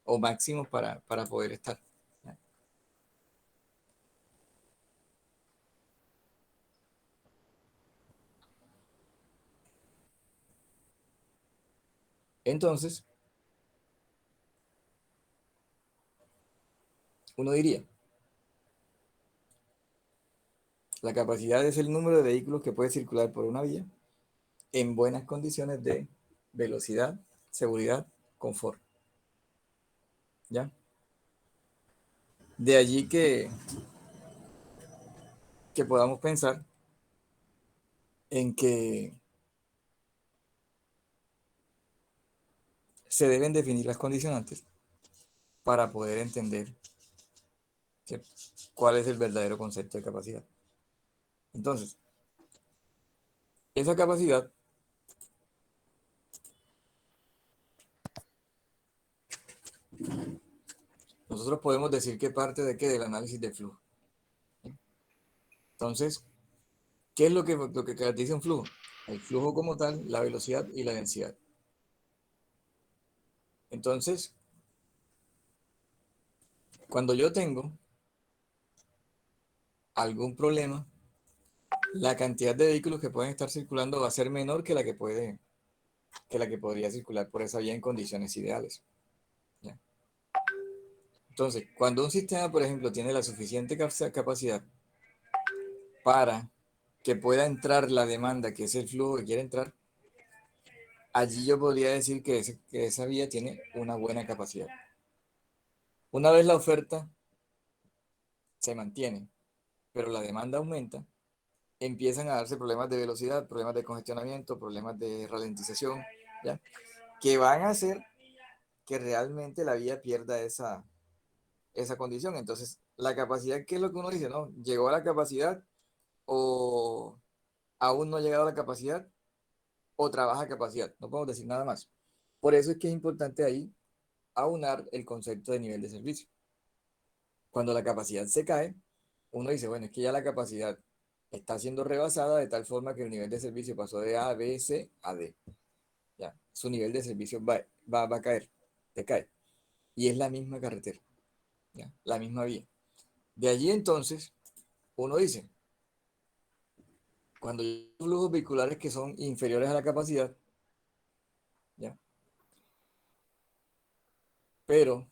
o máximos para poder estar, ¿ya? Entonces, uno diría, la capacidad es el número de vehículos que puede circular por una vía en buenas condiciones de velocidad, seguridad, confort. ¿Ya? De allí que podamos pensar en que se deben definir las condicionantes para poder entender, ¿cierto?, cuál es el verdadero concepto de capacidad. Entonces, esa capacidad nosotros podemos decir que parte de qué, del análisis de flujo. Entonces, ¿qué es lo que caracteriza un flujo? El flujo como tal, la velocidad y la densidad. Entonces, cuando yo tengo algún problema, la cantidad de vehículos que pueden estar circulando va a ser menor que la que podría circular por esa vía en condiciones ideales. ¿Ya? Entonces, cuando un sistema, por ejemplo, tiene la suficiente capacidad para que pueda entrar la demanda, que es el flujo que quiere entrar, allí yo podría decir que esa vía tiene una buena capacidad. Una vez la oferta se mantiene, pero la demanda aumenta, empiezan a darse problemas de velocidad, problemas de congestionamiento, problemas de ralentización, ¿ya?, que van a hacer que realmente la vía pierda esa condición. Entonces, la capacidad, ¿qué es lo que uno dice? ¿No? ¿Llegó a la capacidad o aún no ha llegado a la capacidad o trabaja a capacidad? No podemos decir nada más. Por eso es que es importante ahí aunar el concepto de nivel de servicio. Cuando la capacidad se cae, uno dice, bueno, es que ya la capacidad está siendo rebasada de tal forma que el nivel de servicio pasó de A, B, C a D. Ya, su nivel de servicio va a caer, decae. Y es la misma carretera, ¿ya?, la misma vía. De allí entonces, uno dice, cuando hay flujos vehiculares que son inferiores a la capacidad, ¿ya?, pero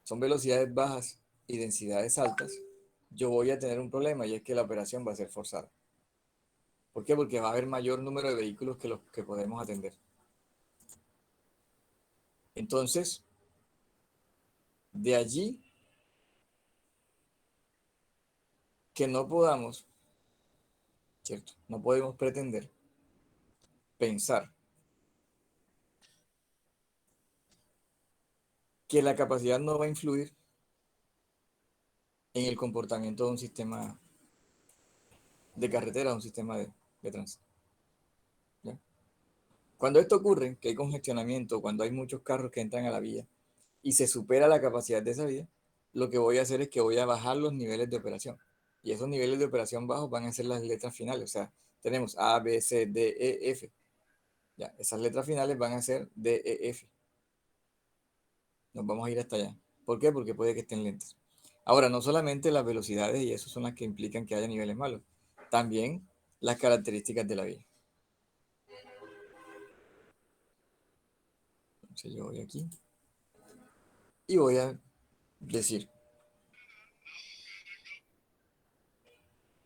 son velocidades bajas y densidades altas, yo voy a tener un problema y es que la operación va a ser forzada. ¿Por qué? Porque va a haber mayor número de vehículos que los que podemos atender. Entonces, de allí que no podamos, ¿cierto? No podemos pretender pensar que la capacidad no va a influir en el comportamiento de un sistema de carretera, un sistema de tránsito. ¿Ya? Cuando esto ocurre, que hay congestionamiento, cuando hay muchos carros que entran a la vía y se supera la capacidad de esa vía, lo que voy a hacer es que voy a bajar los niveles de operación. Y esos niveles de operación bajos van a ser las letras finales. O sea, tenemos A, B, C, D, E, F. Ya, esas letras finales van a ser D, E, F. Nos vamos a ir hasta allá. ¿Por qué? Porque puede que estén lentas. Ahora, no solamente las velocidades y eso son las que implican que haya niveles malos, también las características de la vía. Entonces yo voy aquí y voy a decir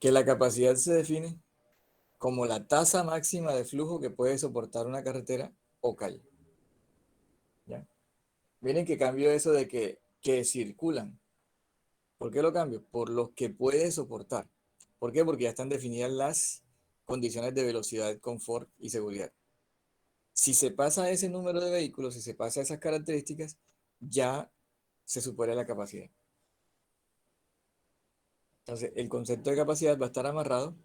que la capacidad se define como la tasa máxima de flujo que puede soportar una carretera o calle. ¿Ya? Miren que cambio eso de que circulan. ¿Por qué lo cambio? Por los que puede soportar. ¿Por qué? Porque ya están definidas las condiciones de velocidad, confort y seguridad. Si se pasa ese número de vehículos, si se pasa esas características, ya se supera la capacidad. Entonces, el concepto de capacidad va a estar amarrado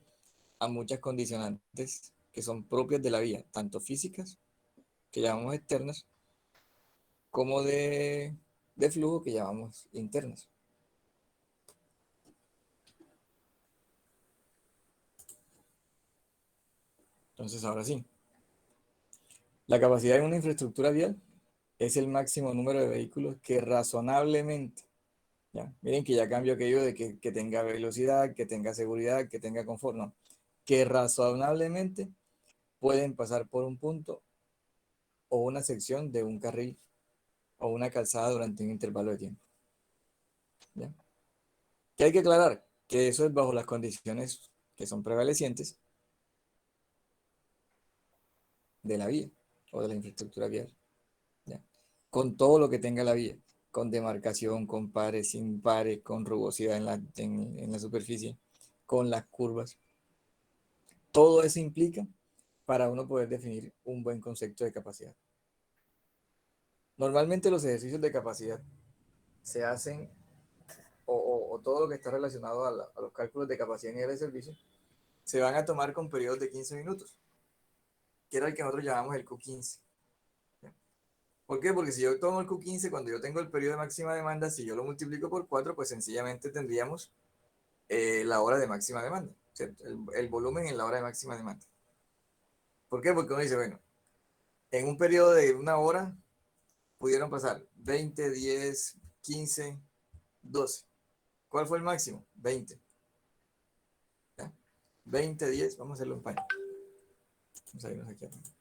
a muchas condicionantes que son propias de la vía, tanto físicas, que llamamos externas, como de flujo, que llamamos internas. Entonces, ahora sí, la capacidad en una infraestructura vial es el máximo número de vehículos que razonablemente, ¿ya? Miren que ya cambio aquello de que tenga velocidad, que tenga seguridad, que tenga confort, no, que razonablemente pueden pasar por un punto o una sección de un carril o una calzada durante un intervalo de tiempo. ¿Ya? Que hay que aclarar que eso es bajo las condiciones que son prevalecientes de la vía. o de la infraestructura vial, ¿ya? Con todo lo que tenga la vía, con demarcación, con pares, sin pares, con rugosidad en la superficie, con las curvas. Todo eso implica para uno poder definir un buen concepto de capacidad. Normalmente los ejercicios de capacidad se hacen, o todo lo que está relacionado a los cálculos de capacidad y nivel de servicio, se van a tomar con periodos de 15 minutos, que era el que nosotros llamamos el Q15. ¿Por qué? Porque si yo tomo el Q15, cuando yo tengo el periodo de máxima demanda, si yo lo multiplico por 4, pues sencillamente tendríamos la hora de máxima demanda, ¿cierto? El volumen en la hora de máxima demanda. ¿Por qué? Porque uno dice, bueno, en un periodo de una hora pudieron pasar 20, 10, 15, 12. ¿Cuál fue el máximo? 20. ¿Ya? 20, 10, vamos a hacerlo en paño. Vamos a irnos aquí atrás.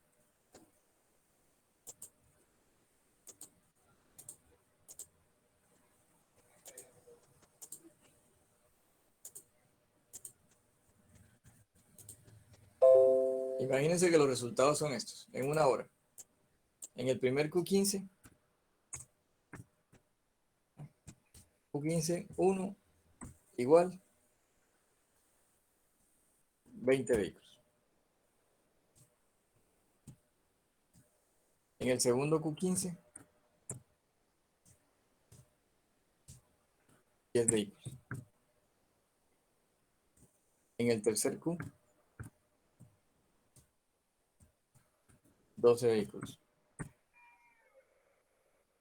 Imagínense que los resultados son estos, en una hora. En el primer Q15, 1 igual 20 vehículos. En el segundo Q15, 10 vehículos. En el tercer Q, 12 vehículos.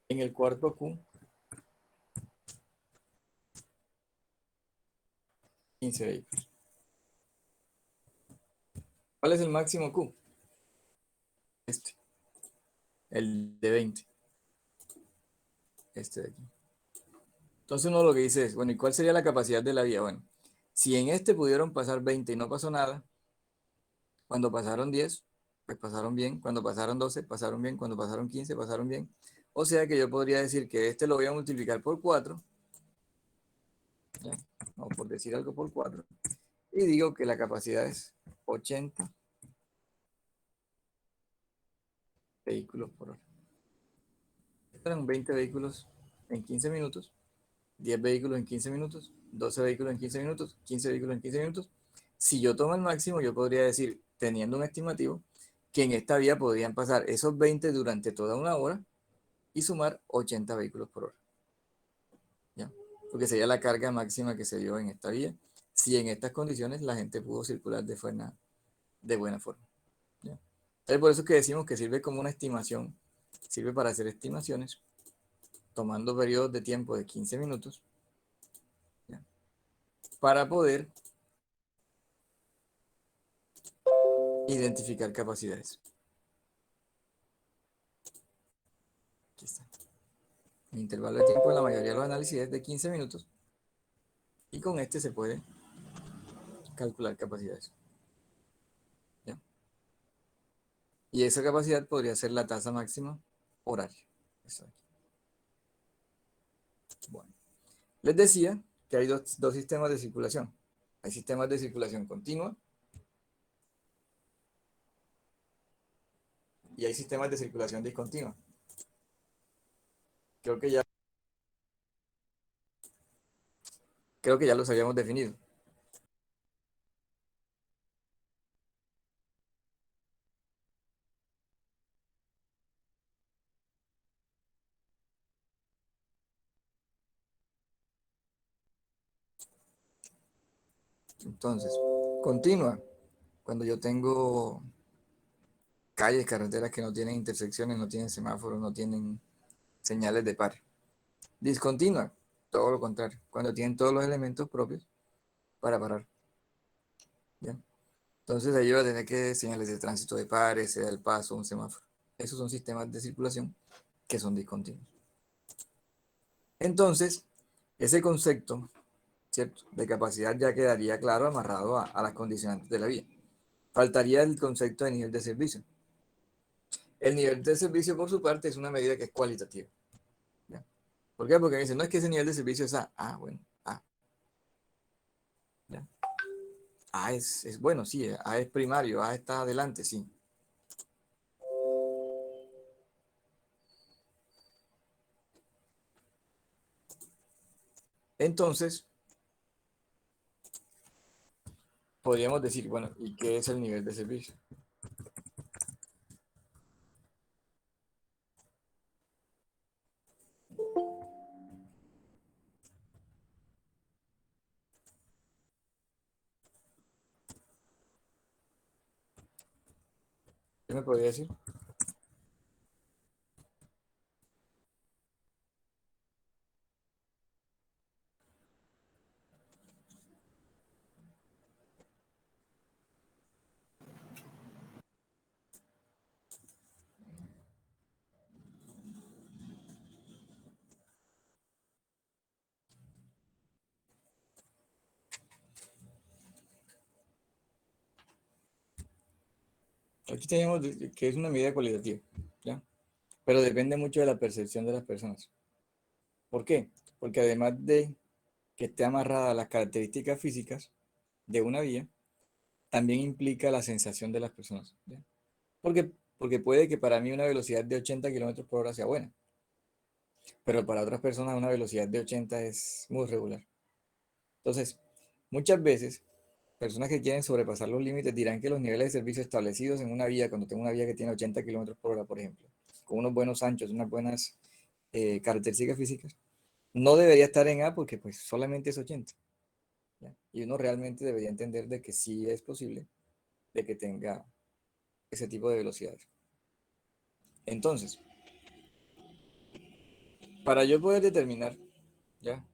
En el cuarto Q, 15 vehículos. ¿Cuál es el máximo Q? Este, el de 20. Este de aquí. Entonces uno lo que dice es, bueno, ¿y cuál sería la capacidad de la vía? Bueno, si en este pudieron pasar 20 y no pasó nada, cuando pasaron 10, pues pasaron bien, cuando pasaron 12, pasaron bien, cuando pasaron 15, pasaron bien. O sea que yo podría decir que este lo voy a multiplicar por 4, ¿ya? O por decir algo por 4, y digo que la capacidad es 80 vehículos por hora. Eran 20 vehículos en 15 minutos, 10 vehículos en 15 minutos, 12 vehículos en 15 minutos, 15 vehículos en 15 minutos. Si yo tomo el máximo, yo podría decir, teniendo un estimativo, que en esta vía podrían pasar esos 20 durante toda una hora y sumar 80 vehículos por hora, ¿ya? Porque sería la carga máxima que se dio en esta vía, si en estas condiciones la gente pudo circular de buena forma, ¿ya? Es por eso que decimos que sirve como una estimación, sirve para hacer estimaciones, tomando periodos de tiempo de 15 minutos, ¿ya? Para poder identificar capacidades. Aquí está. El intervalo de tiempo en la mayoría de los análisis es de 15 minutos y con este se puede calcular capacidades, ¿ya? Y esa capacidad podría ser la tasa máxima horaria. Eso aquí. Bueno, les decía que hay dos sistemas de circulación. Hay sistemas de circulación continua y hay sistemas de circulación discontinua. Creo que ya los habíamos definido. Entonces, continua, cuando yo tengo calles, carreteras que no tienen intersecciones, no tienen semáforos, no tienen señales de par. Discontinua, todo lo contrario, cuando tienen todos los elementos propios para parar. ¿Bien? Entonces ahí va a tener que señales de tránsito de pares, sea el paso, un semáforo. Esos son sistemas de circulación que son discontinuos. Entonces, ese concepto, ¿cierto?, de capacidad ya quedaría claro, amarrado a las condicionantes de la vía. Faltaría el concepto de nivel de servicio. El nivel de servicio, por su parte, es una medida que es cualitativa, ¿ya? ¿Por qué? Porque me dicen, no es que ese nivel de servicio es A. Ah, bueno, A. ¿Ya? A es bueno, sí, A es primario, A está adelante, sí. Entonces, podríamos decir, bueno, ¿y qué es el nivel de servicio? ¿Qué me podría decir? Aquí tenemos que es una medida cualitativa, ¿ya? Pero depende mucho de la percepción de las personas. ¿Por qué? Porque además de que esté amarrada a las características físicas de una vía, también implica la sensación de las personas, ¿ya? Porque puede que para mí una velocidad de 80 kilómetros por hora sea buena, pero para otras personas una velocidad de 80 es muy regular. Entonces, muchas veces, personas que quieren sobrepasar los límites dirán que los niveles de servicio establecidos en una vía, cuando tengo una vía que tiene 80 kilómetros por hora, por ejemplo, con unos buenos anchos, unas buenas características físicas, no debería estar en A porque pues solamente es 80. ¿Ya? Y uno realmente debería entender de que sí es posible de que tenga ese tipo de velocidades. Entonces, para yo poder determinar, ¿ya?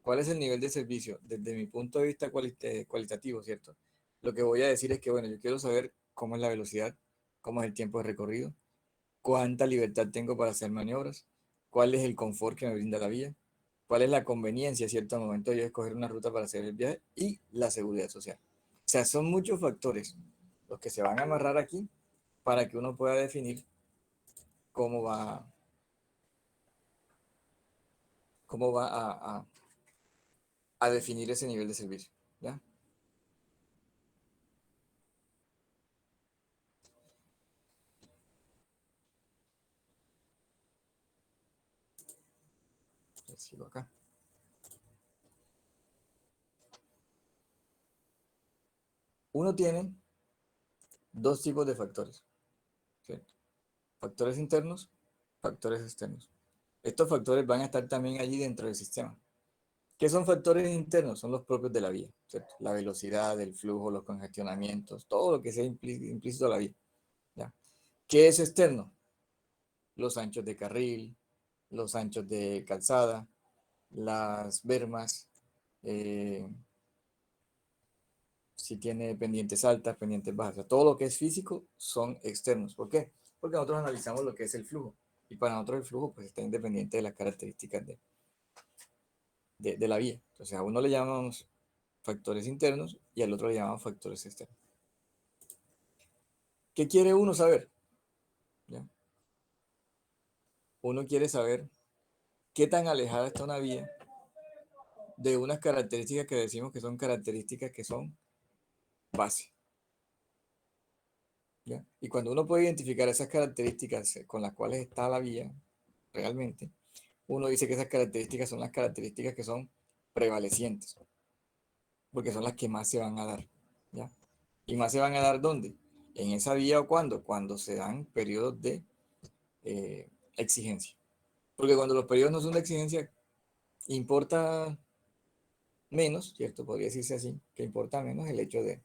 ¿Cuál es el nivel de servicio? Desde mi punto de vista cualitativo, ¿cierto? Lo que voy a decir es que, bueno, yo quiero saber cómo es la velocidad, cómo es el tiempo de recorrido, cuánta libertad tengo para hacer maniobras, cuál es el confort que me brinda la vía, cuál es la conveniencia, ¿cierto? Al momento de yo escoger una ruta para hacer el viaje y la seguridad social. O sea, son muchos factores los que se van a amarrar aquí para que uno pueda definir cómo va, cómo va a definir ese nivel de servicio, ¿ya? Sigo acá. Uno tiene dos tipos de factores, ¿cierto? Factores internos, factores externos. Estos factores van a estar también allí dentro del sistema. ¿Qué son factores internos? Son los propios de la vía, ¿cierto? La velocidad, el flujo, los congestionamientos, todo lo que sea implícito a la vía, ¿ya? ¿Qué es externo? Los anchos de carril, los anchos de calzada, las bermas, eh, si tiene pendientes altas, pendientes bajas. O sea, todo lo que es físico son externos. ¿Por qué? Porque nosotros analizamos lo que es el flujo. Y para nosotros el flujo pues está independiente de las características de la vía. Entonces a uno le llamamos factores internos y al otro le llamamos factores externos. ¿Qué quiere uno saber? ¿Ya? Uno quiere saber qué tan alejada está una vía de unas características que decimos que son características que son base. ¿Ya? Y cuando uno puede identificar esas características con las cuales está la vía realmente, uno dice que esas características son las características que son prevalecientes, porque son las que más se van a dar, ¿ya? ¿Y más se van a dar dónde? En esa vía o cuando se dan periodos de exigencia. Porque cuando los periodos no son de exigencia, importa menos, ¿cierto? Podría decirse así, que importa menos el hecho de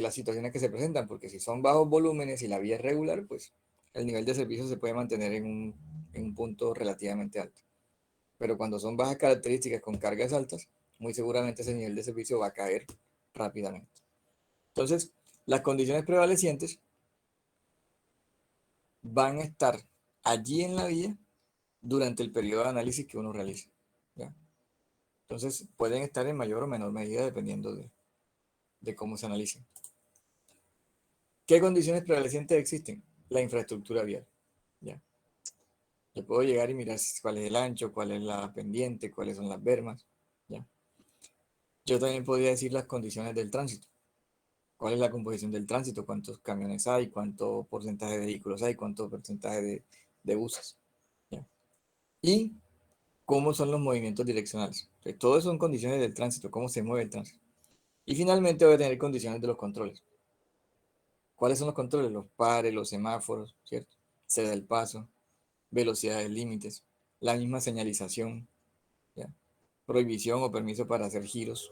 las situaciones que se presentan, porque si son bajos volúmenes y la vía es regular, pues el nivel de servicio se puede mantener en un punto relativamente alto. Pero cuando son bajas características con cargas altas, muy seguramente ese nivel de servicio va a caer rápidamente. Entonces, las condiciones prevalecientes van a estar allí en la vía durante el periodo de análisis que uno realice, ¿ya? Entonces, pueden estar en mayor o menor medida dependiendo de cómo se analicen. ¿Qué condiciones prevalecientes existen? La infraestructura vial, ¿ya? Yo puedo llegar y mirar cuál es el ancho, cuál es la pendiente, cuáles son las bermas, ¿ya? Yo también podría decir las condiciones del tránsito. ¿Cuál es la composición del tránsito? ¿Cuántos camiones hay? ¿Cuánto porcentaje de vehículos hay? ¿Cuánto porcentaje de buses? ¿Ya? Y cómo son los movimientos direccionales. Entonces, todo eso son condiciones del tránsito, cómo se mueve el tránsito. Y finalmente voy a tener condiciones de los controles. ¿Cuáles son los controles? Los pares, los semáforos, ¿cierto? Ceda el paso, velocidades límites, la misma señalización, ¿ya? Prohibición o permiso para hacer giros.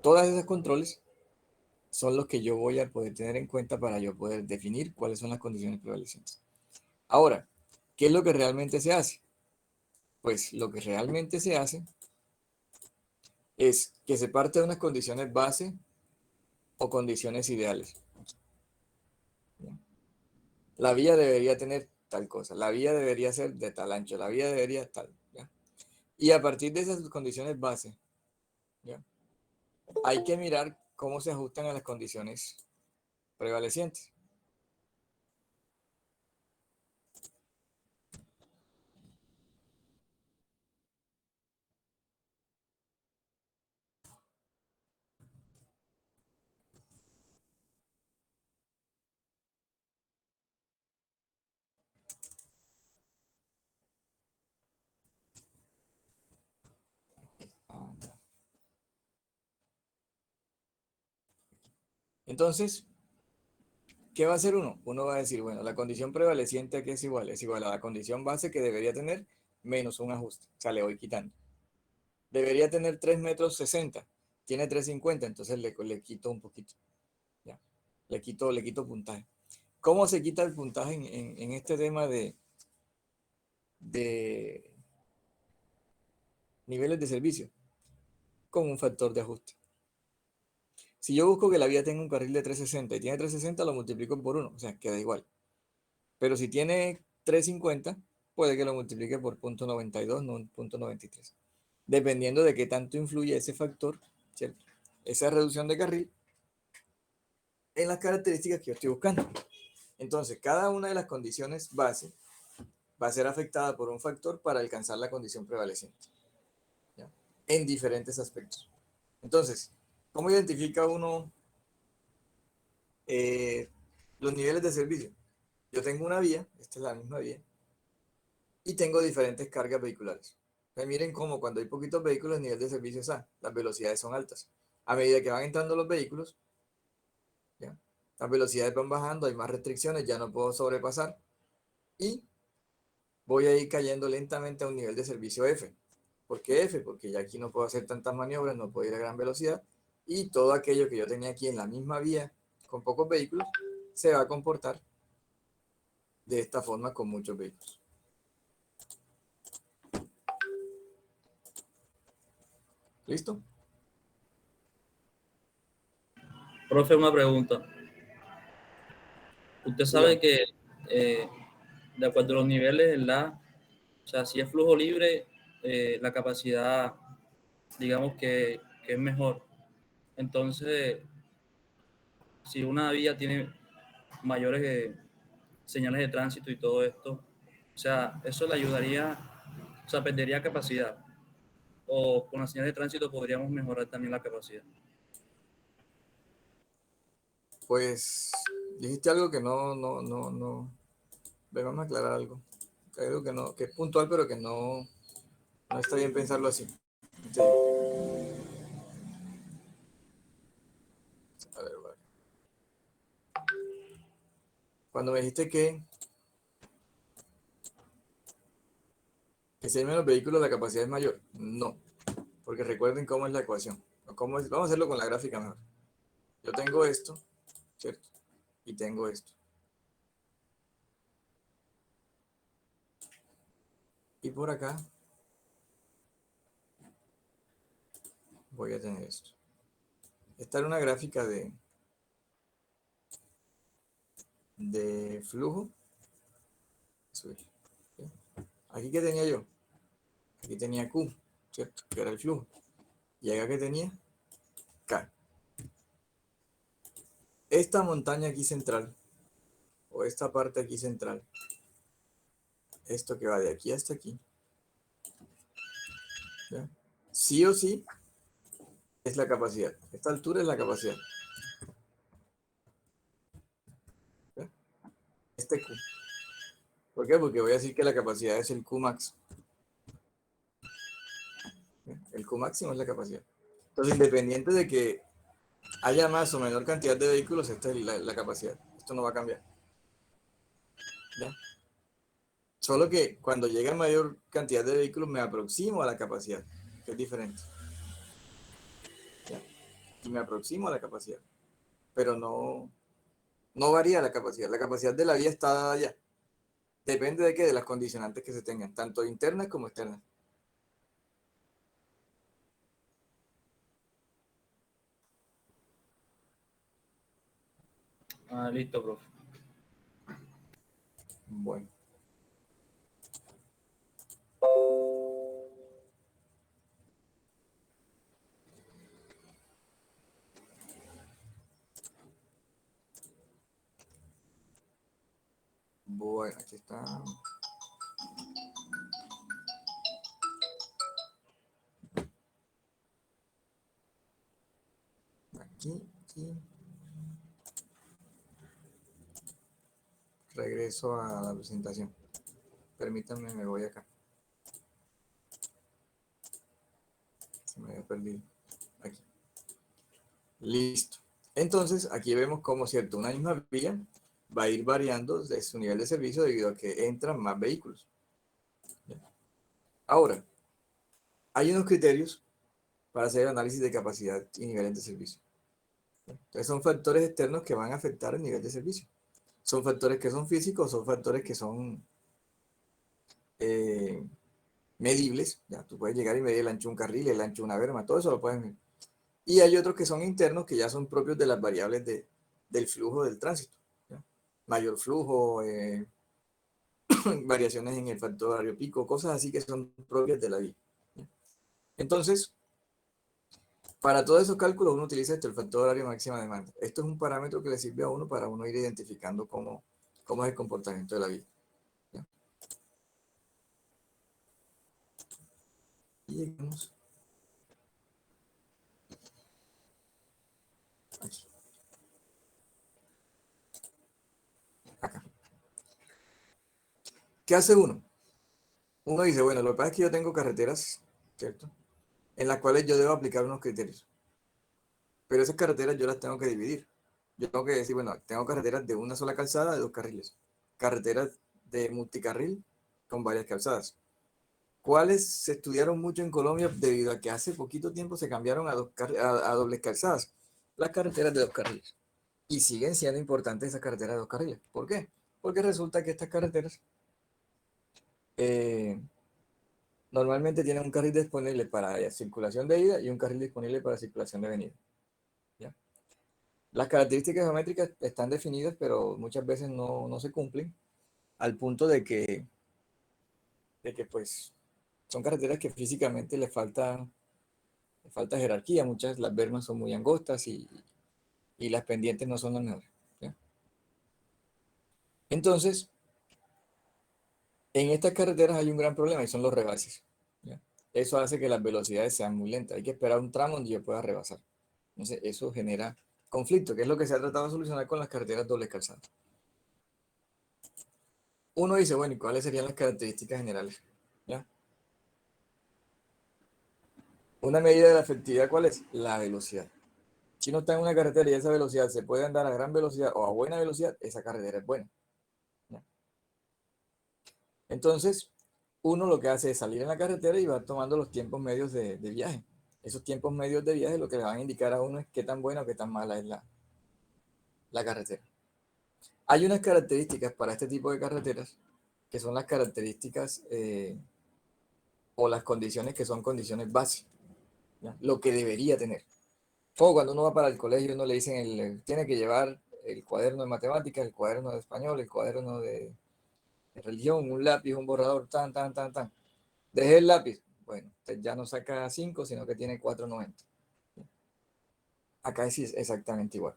Todos esos controles son los que yo voy a poder tener en cuenta para yo poder definir cuáles son las condiciones prevalecientes. Ahora, ¿qué es lo que realmente se hace? Pues lo que realmente se hace es que se parte de unas condiciones base o condiciones ideales. La vía debería tener tal cosa, la vía debería ser de tal ancho, la vía debería tal, ¿ya? Y a partir de esas condiciones base, ¿ya? Hay que mirar cómo se ajustan a las condiciones prevalecientes. Entonces, ¿qué va a hacer uno? Uno va a decir, bueno, la condición prevaleciente aquí es igual a la condición base que debería tener menos un ajuste. O sea, le voy quitando. Debería tener 3 metros 60, tiene 3,50, entonces le quito un poquito. ¿Ya? Le quito puntaje. ¿Cómo se quita el puntaje en este tema de niveles de servicio? Con un factor de ajuste. Si yo busco que la vía tenga un carril de 360 y tiene 360, lo multiplico por 1, o sea, queda igual. Pero si tiene 350, puede que lo multiplique por 0,92, no 0,93. Dependiendo de qué tanto influye ese factor, ¿cierto? Esa reducción de carril en las características que yo estoy buscando. Entonces, cada una de las condiciones base va a ser afectada por un factor para alcanzar la condición prevaleciente, ¿ya? En diferentes aspectos. Entonces, ¿cómo identifica uno los niveles de servicio? Yo tengo una vía, esta es la misma vía, y tengo diferentes cargas vehiculares. Entonces, miren cómo cuando hay poquitos vehículos, el nivel de servicio es A, las velocidades son altas. A medida que van entrando los vehículos, ¿ya? Las velocidades van bajando, hay más restricciones, ya no puedo sobrepasar y voy a ir cayendo lentamente a un nivel de servicio F. ¿Por qué F? Porque ya aquí no puedo hacer tantas maniobras, no puedo ir a gran velocidad y todo aquello que yo tenía aquí en la misma vía con pocos vehículos se va a comportar de esta forma con muchos vehículos. ¿Listo? Profe, una pregunta. Usted sabe Dígame. que de acuerdo a los niveles, o sea, si es flujo libre, la capacidad, digamos que es mejor. Entonces, si una vía tiene mayores señales de tránsito y todo esto, o sea, eso le ayudaría, o sea, perdería capacidad. O con las señales de tránsito podríamos mejorar también la capacidad. Pues dijiste algo que no. Vamos a aclarar algo. Algo que no, que es puntual, pero que no está bien pensarlo así. Sí. A ver, vale. Cuando me dijiste que si hay menos vehículos la capacidad es mayor, no, porque recuerden cómo es la ecuación. Vamos a hacerlo con la gráfica mejor. Yo tengo esto, ¿cierto? Y tengo esto. Y por acá voy a tener esto. Esta era una gráfica de flujo. ¿Sí? Aquí que tenía yo, aquí tenía Q, ¿cierto? Que era el flujo. Y acá que tenía K. Esta montaña aquí central, o esta parte aquí central, esto que va de aquí hasta aquí, ¿ya? Sí o sí es la capacidad. Esta altura es la capacidad. ¿Ya? Este Q. ¿Por qué? Porque voy a decir que la capacidad es el Q max. El Q máximo es la capacidad. Entonces, independiente de que haya más o menor cantidad de vehículos, esta es la capacidad. Esto no va a cambiar. ¿Ya? Solo que cuando llega mayor cantidad de vehículos me aproximo a la capacidad, que es diferente. ¿Ya? Y me aproximo a la capacidad. Pero no varía la capacidad. La capacidad de la vía está dada ya. Depende de qué, de las condicionantes que se tengan, tanto internas como externas. Ah, listo, profe. Bueno. Bueno, aquí está. Aquí. Regreso a la presentación. Permítanme, me voy acá. Se me había perdido. Aquí. Listo. Entonces, aquí vemos cómo, cierto, una misma vía va a ir variando de su nivel de servicio debido a que entran más vehículos. Ahora, hay unos criterios para hacer el análisis de capacidad y niveles de servicio. Entonces, son factores externos que van a afectar el nivel de servicio. Son factores que son físicos, son factores que son medibles. Ya, tú puedes llegar y medir el ancho de un carril, el ancho de una berma, todo eso lo puedes medir. Y hay otros que son internos, que ya son propios de las variables del flujo del tránsito. ¿Ya? Mayor flujo, variaciones en el factor horario pico, cosas así que son propias de la vía. ¿Ya? Entonces, para todos esos cálculos uno utiliza el factor horario máxima demanda. Esto es un parámetro que le sirve a uno para uno ir identificando cómo es el comportamiento de la vía. ¿Ya? Y llegamos aquí. Acá. ¿Qué hace uno? Uno dice, bueno, lo que pasa es que yo tengo carreteras, ¿cierto? En las cuales yo debo aplicar unos criterios. Pero esas carreteras yo las tengo que dividir. Yo tengo que decir, bueno, tengo carreteras de una sola calzada de 2 carriles. Carreteras de multicarril con varias calzadas. ¿Cuáles se estudiaron mucho en Colombia debido a que hace poquito tiempo se cambiaron a dobles calzadas? Las carreteras de 2 carriles. Y siguen siendo importantes esas carreteras de 2 carriles. ¿Por qué? Porque resulta que estas carreteras normalmente tienen un carril disponible para circulación de ida y un carril disponible para circulación de venida. ¿Ya? Las características geométricas están definidas, pero muchas veces no se cumplen, al punto de que pues son carreteras que físicamente le falta jerarquía. Muchas, las bermas son muy angostas y las pendientes no son las mejores. ¿Ya? Entonces, en estas carreteras hay un gran problema y son los rebases. ¿Ya? Eso hace que las velocidades sean muy lentas. Hay que esperar un tramo donde yo pueda rebasar. Entonces, eso genera conflicto, que es lo que se ha tratado de solucionar con las carreteras doble calzada. Uno dice, bueno, ¿y cuáles serían las características generales? ¿Ya? Una medida de la efectividad, ¿cuál es? La velocidad. Si uno está en una carretera y esa velocidad se puede andar a gran velocidad o a buena velocidad, esa carretera es buena. ¿Ya? Entonces, uno lo que hace es salir en la carretera y va tomando los tiempos medios de viaje. Esos tiempos medios de viaje lo que le van a indicar a uno es qué tan buena o qué tan mala es la carretera. Hay unas características para este tipo de carreteras que son las características o las condiciones que son condiciones básicas. ¿Ya? Lo que debería tener. O cuando uno va para el colegio, uno le dicen, tiene que llevar el cuaderno de matemáticas, el cuaderno de español, el cuaderno de religión, un lápiz, un borrador, tan. Deje el lápiz. Bueno, usted ya no saca 5, sino que tiene 4.90. Acá es exactamente igual.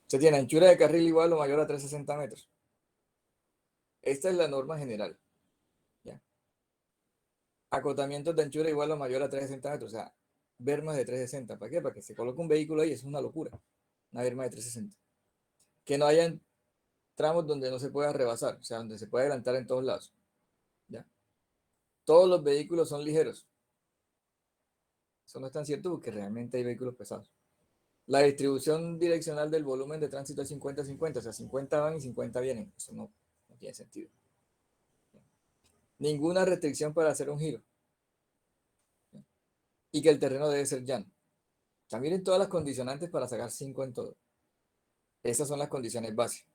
Usted tiene anchura de carril igual o mayor a 360 metros. Esta es la norma general. ¿Ya? Acotamientos de anchura igual o mayor a 360 metros. O sea, bermas de 360. ¿Para qué? Para que se coloque un vehículo ahí. Es una locura. Una berma de 360. Que no hayan tramos donde no se pueda rebasar. O sea, donde se pueda adelantar en todos lados. ¿Ya? Todos los vehículos son ligeros. Eso no es tan cierto porque realmente hay vehículos pesados. La distribución direccional del volumen de tránsito es 50-50, o sea, 50 van y 50 vienen. Eso no tiene sentido. Ninguna restricción para hacer un giro. Y que el terreno debe ser llano. O sea, miren todas las condicionantes para sacar 5 en todo. Esas son las condiciones básicas.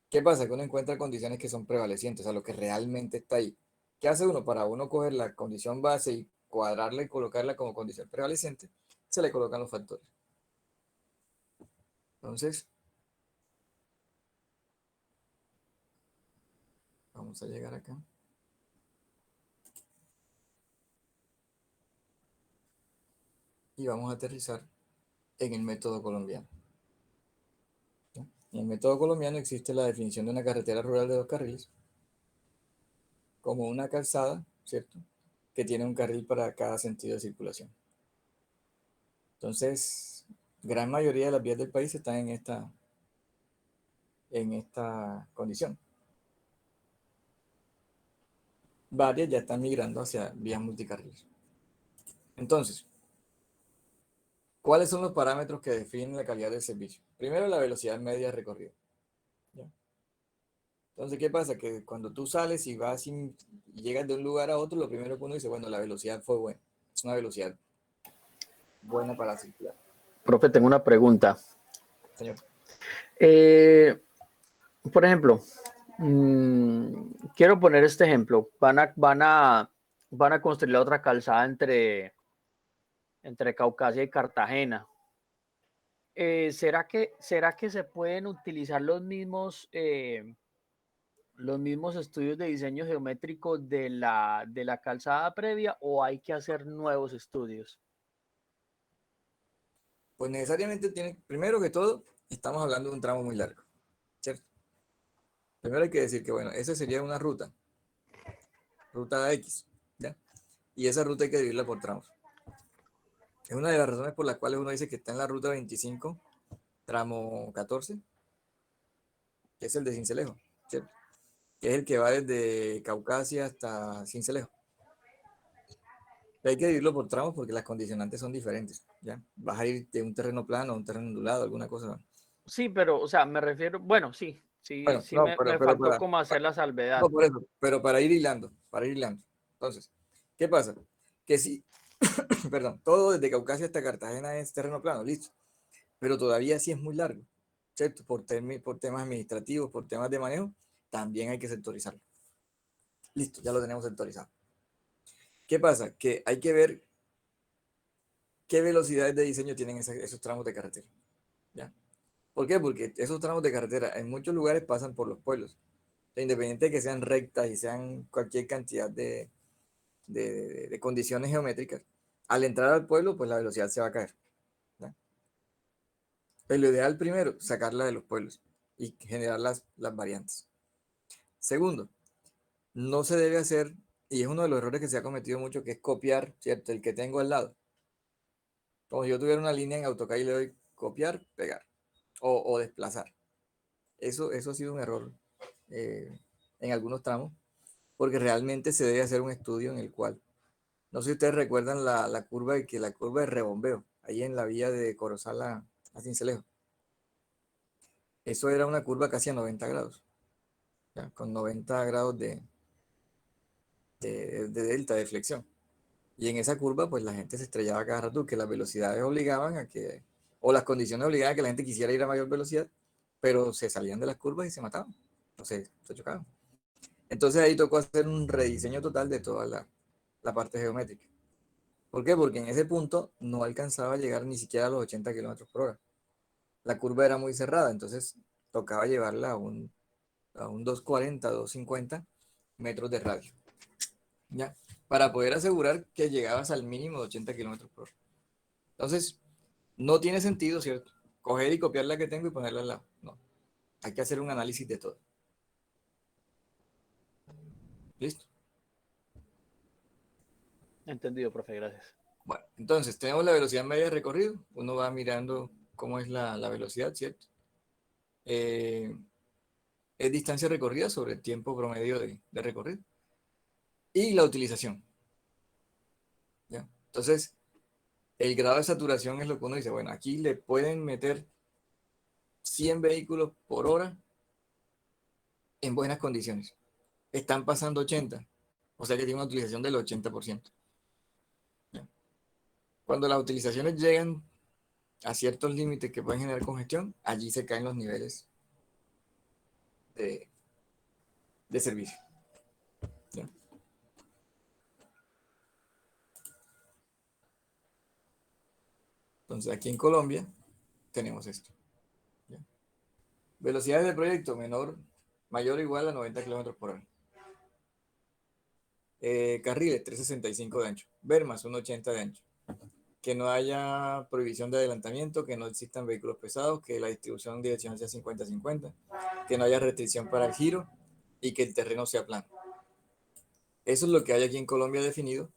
¿Qué pasa? Que uno encuentra condiciones que son prevalecientes, a lo que realmente está ahí. ¿Qué hace uno? Para uno coger la condición base y cuadrarla y colocarla como condición prevalecente, se le colocan los factores. Entonces, vamos a llegar acá. Y vamos a aterrizar en el método colombiano. En el método colombiano existe la definición de una carretera rural de 2 carriles como una calzada, ¿cierto? Que tiene un carril para cada sentido de circulación. Entonces, gran mayoría de las vías del país están en esta condición. Varias ya están migrando hacia vías multicarriles. Entonces, ¿cuáles son los parámetros que definen la calidad del servicio? Primero, la velocidad media de recorrido. ¿Ya? Entonces, ¿qué pasa? Que cuando tú sales y vas y llegas de un lugar a otro, lo primero que uno dice, bueno, la velocidad fue buena. Es una velocidad buena para circular. Profe, tengo una pregunta. Señor. Por ejemplo, quiero poner este ejemplo. Van a construir la otra calzada entre Caucasia y Cartagena. ¿Será que se pueden utilizar los mismos estudios de diseño geométrico de la calzada previa o hay que hacer nuevos estudios? Pues necesariamente primero que todo, estamos hablando de un tramo muy largo, ¿cierto? Primero hay que decir que, bueno, esa sería una ruta X, ¿ya? Y esa ruta hay que dividirla por tramos. Es una de las razones por las cuales uno dice que está en la ruta 25, tramo 14, que es el de Sincelejo, ¿cierto? Que es el que va desde Caucasia hasta Sincelejo. Hay que dividirlo por tramos porque las condicionantes son diferentes, ¿ya? Vas a ir de un terreno plano a un terreno ondulado, alguna cosa, ¿no? Sí, pero, o sea, me refiero, bueno, sí, Bueno, no, me faltó como hacer la salvedad. no, por eso, pero para ir hilando. Entonces, ¿qué pasa? Que si, perdón, todo desde Caucasia hasta Cartagena es terreno plano, listo, pero todavía sí es muy largo, ¿cierto? Por temas administrativos, por temas de manejo, también hay que sectorizarlo. Listo, ya lo tenemos sectorizado. ¿Qué pasa? Que hay que ver qué velocidades de diseño tienen esos tramos de carretera, ¿ya? ¿Por qué? Porque esos tramos de carretera en muchos lugares pasan por los pueblos. Independiente de que sean rectas y sean cualquier cantidad de condiciones geométricas, al entrar al pueblo, pues la velocidad se va a caer, ¿no? Pero lo ideal primero, sacarla de los pueblos y generar las variantes. Segundo, no se debe hacer, y es uno de los errores que se ha cometido mucho, que es copiar, ¿cierto? El que tengo al lado. Como si yo tuviera una línea en AutoCAD y le doy copiar, pegar o desplazar. Eso ha sido un error en algunos tramos, porque realmente se debe hacer un estudio en el cual, no sé si ustedes recuerdan la curva de rebombeo, ahí en la vía de Corozal a Sincelejo. Eso era una curva casi a 90 grados, ¿ya? Con 90 grados de delta, de flexión. Y en esa curva, pues la gente se estrellaba cada rato, que las velocidades obligaban a que, o las condiciones obligaban a que la gente quisiera ir a mayor velocidad, pero se salían de las curvas y se mataban, o se chocaban. Entonces ahí tocó hacer un rediseño total de toda la parte geométrica. ¿Por qué? Porque en ese punto no alcanzaba a llegar ni siquiera a los 80 kilómetros por hora. La curva era muy cerrada, entonces tocaba llevarla a un 240, 250 metros de radio, ¿ya? Para poder asegurar que llegabas al mínimo de 80 kilómetros por hora. Entonces, no tiene sentido, ¿cierto? Coger y copiar la que tengo y ponerla al lado. No. Hay que hacer un análisis de todo. ¿Listo? Entendido, profe, gracias. Bueno, entonces tenemos la velocidad media de recorrido. Uno va mirando cómo es la velocidad, ¿cierto? Es distancia recorrida sobre el tiempo promedio de recorrido. Y la utilización, ¿ya? Entonces, El grado de saturación es lo que uno dice, bueno, aquí le pueden meter 100 vehículos por hora en buenas condiciones. Están pasando 80, o sea que tiene una utilización del 80%. ¿Ya? Cuando las utilizaciones llegan a ciertos límites que pueden generar congestión, allí se caen los niveles de servicio. ¿Ya? Entonces, aquí en Colombia tenemos esto. ¿Ya? Velocidades del proyecto mayor o igual a 90 kilómetros por hora. Carriles 365 de ancho. Bermas 180 de ancho. Que no haya prohibición de adelantamiento, que no existan vehículos pesados, que la distribución direccional sea 50-50, que no haya restricción para el giro y que el terreno sea plano. Eso es lo que hay aquí en Colombia definido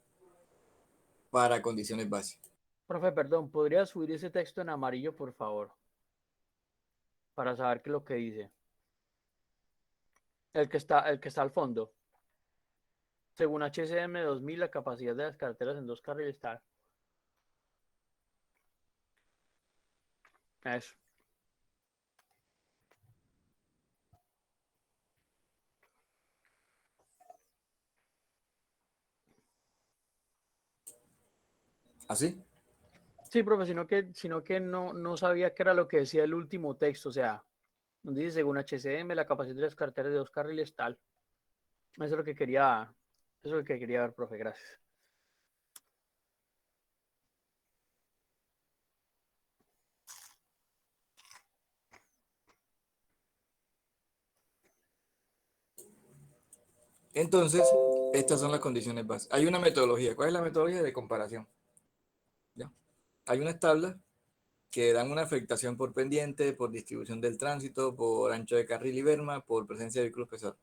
para condiciones básicas. Profe, perdón, ¿podría subir ese texto en amarillo, por favor? Para saber qué es lo que dice. El que está al fondo. Según HCM 2000, la capacidad de las carreteras en 2 carriles está. Eso. ¿Así? Sí, profe, sino que no sabía qué era lo que decía el último texto. O sea, donde dice según HCM, la capacidad de las carreteras de 2 carriles tal. Eso es lo que quería, eso es lo que quería ver, profe. Gracias. Entonces, estas son las condiciones básicas. Hay una metodología. ¿Cuál es la metodología de comparación? ¿Ya? Hay unas tablas que dan una afectación por pendiente, por distribución del tránsito, por ancho de carril y berma, por presencia de vehículos pesados.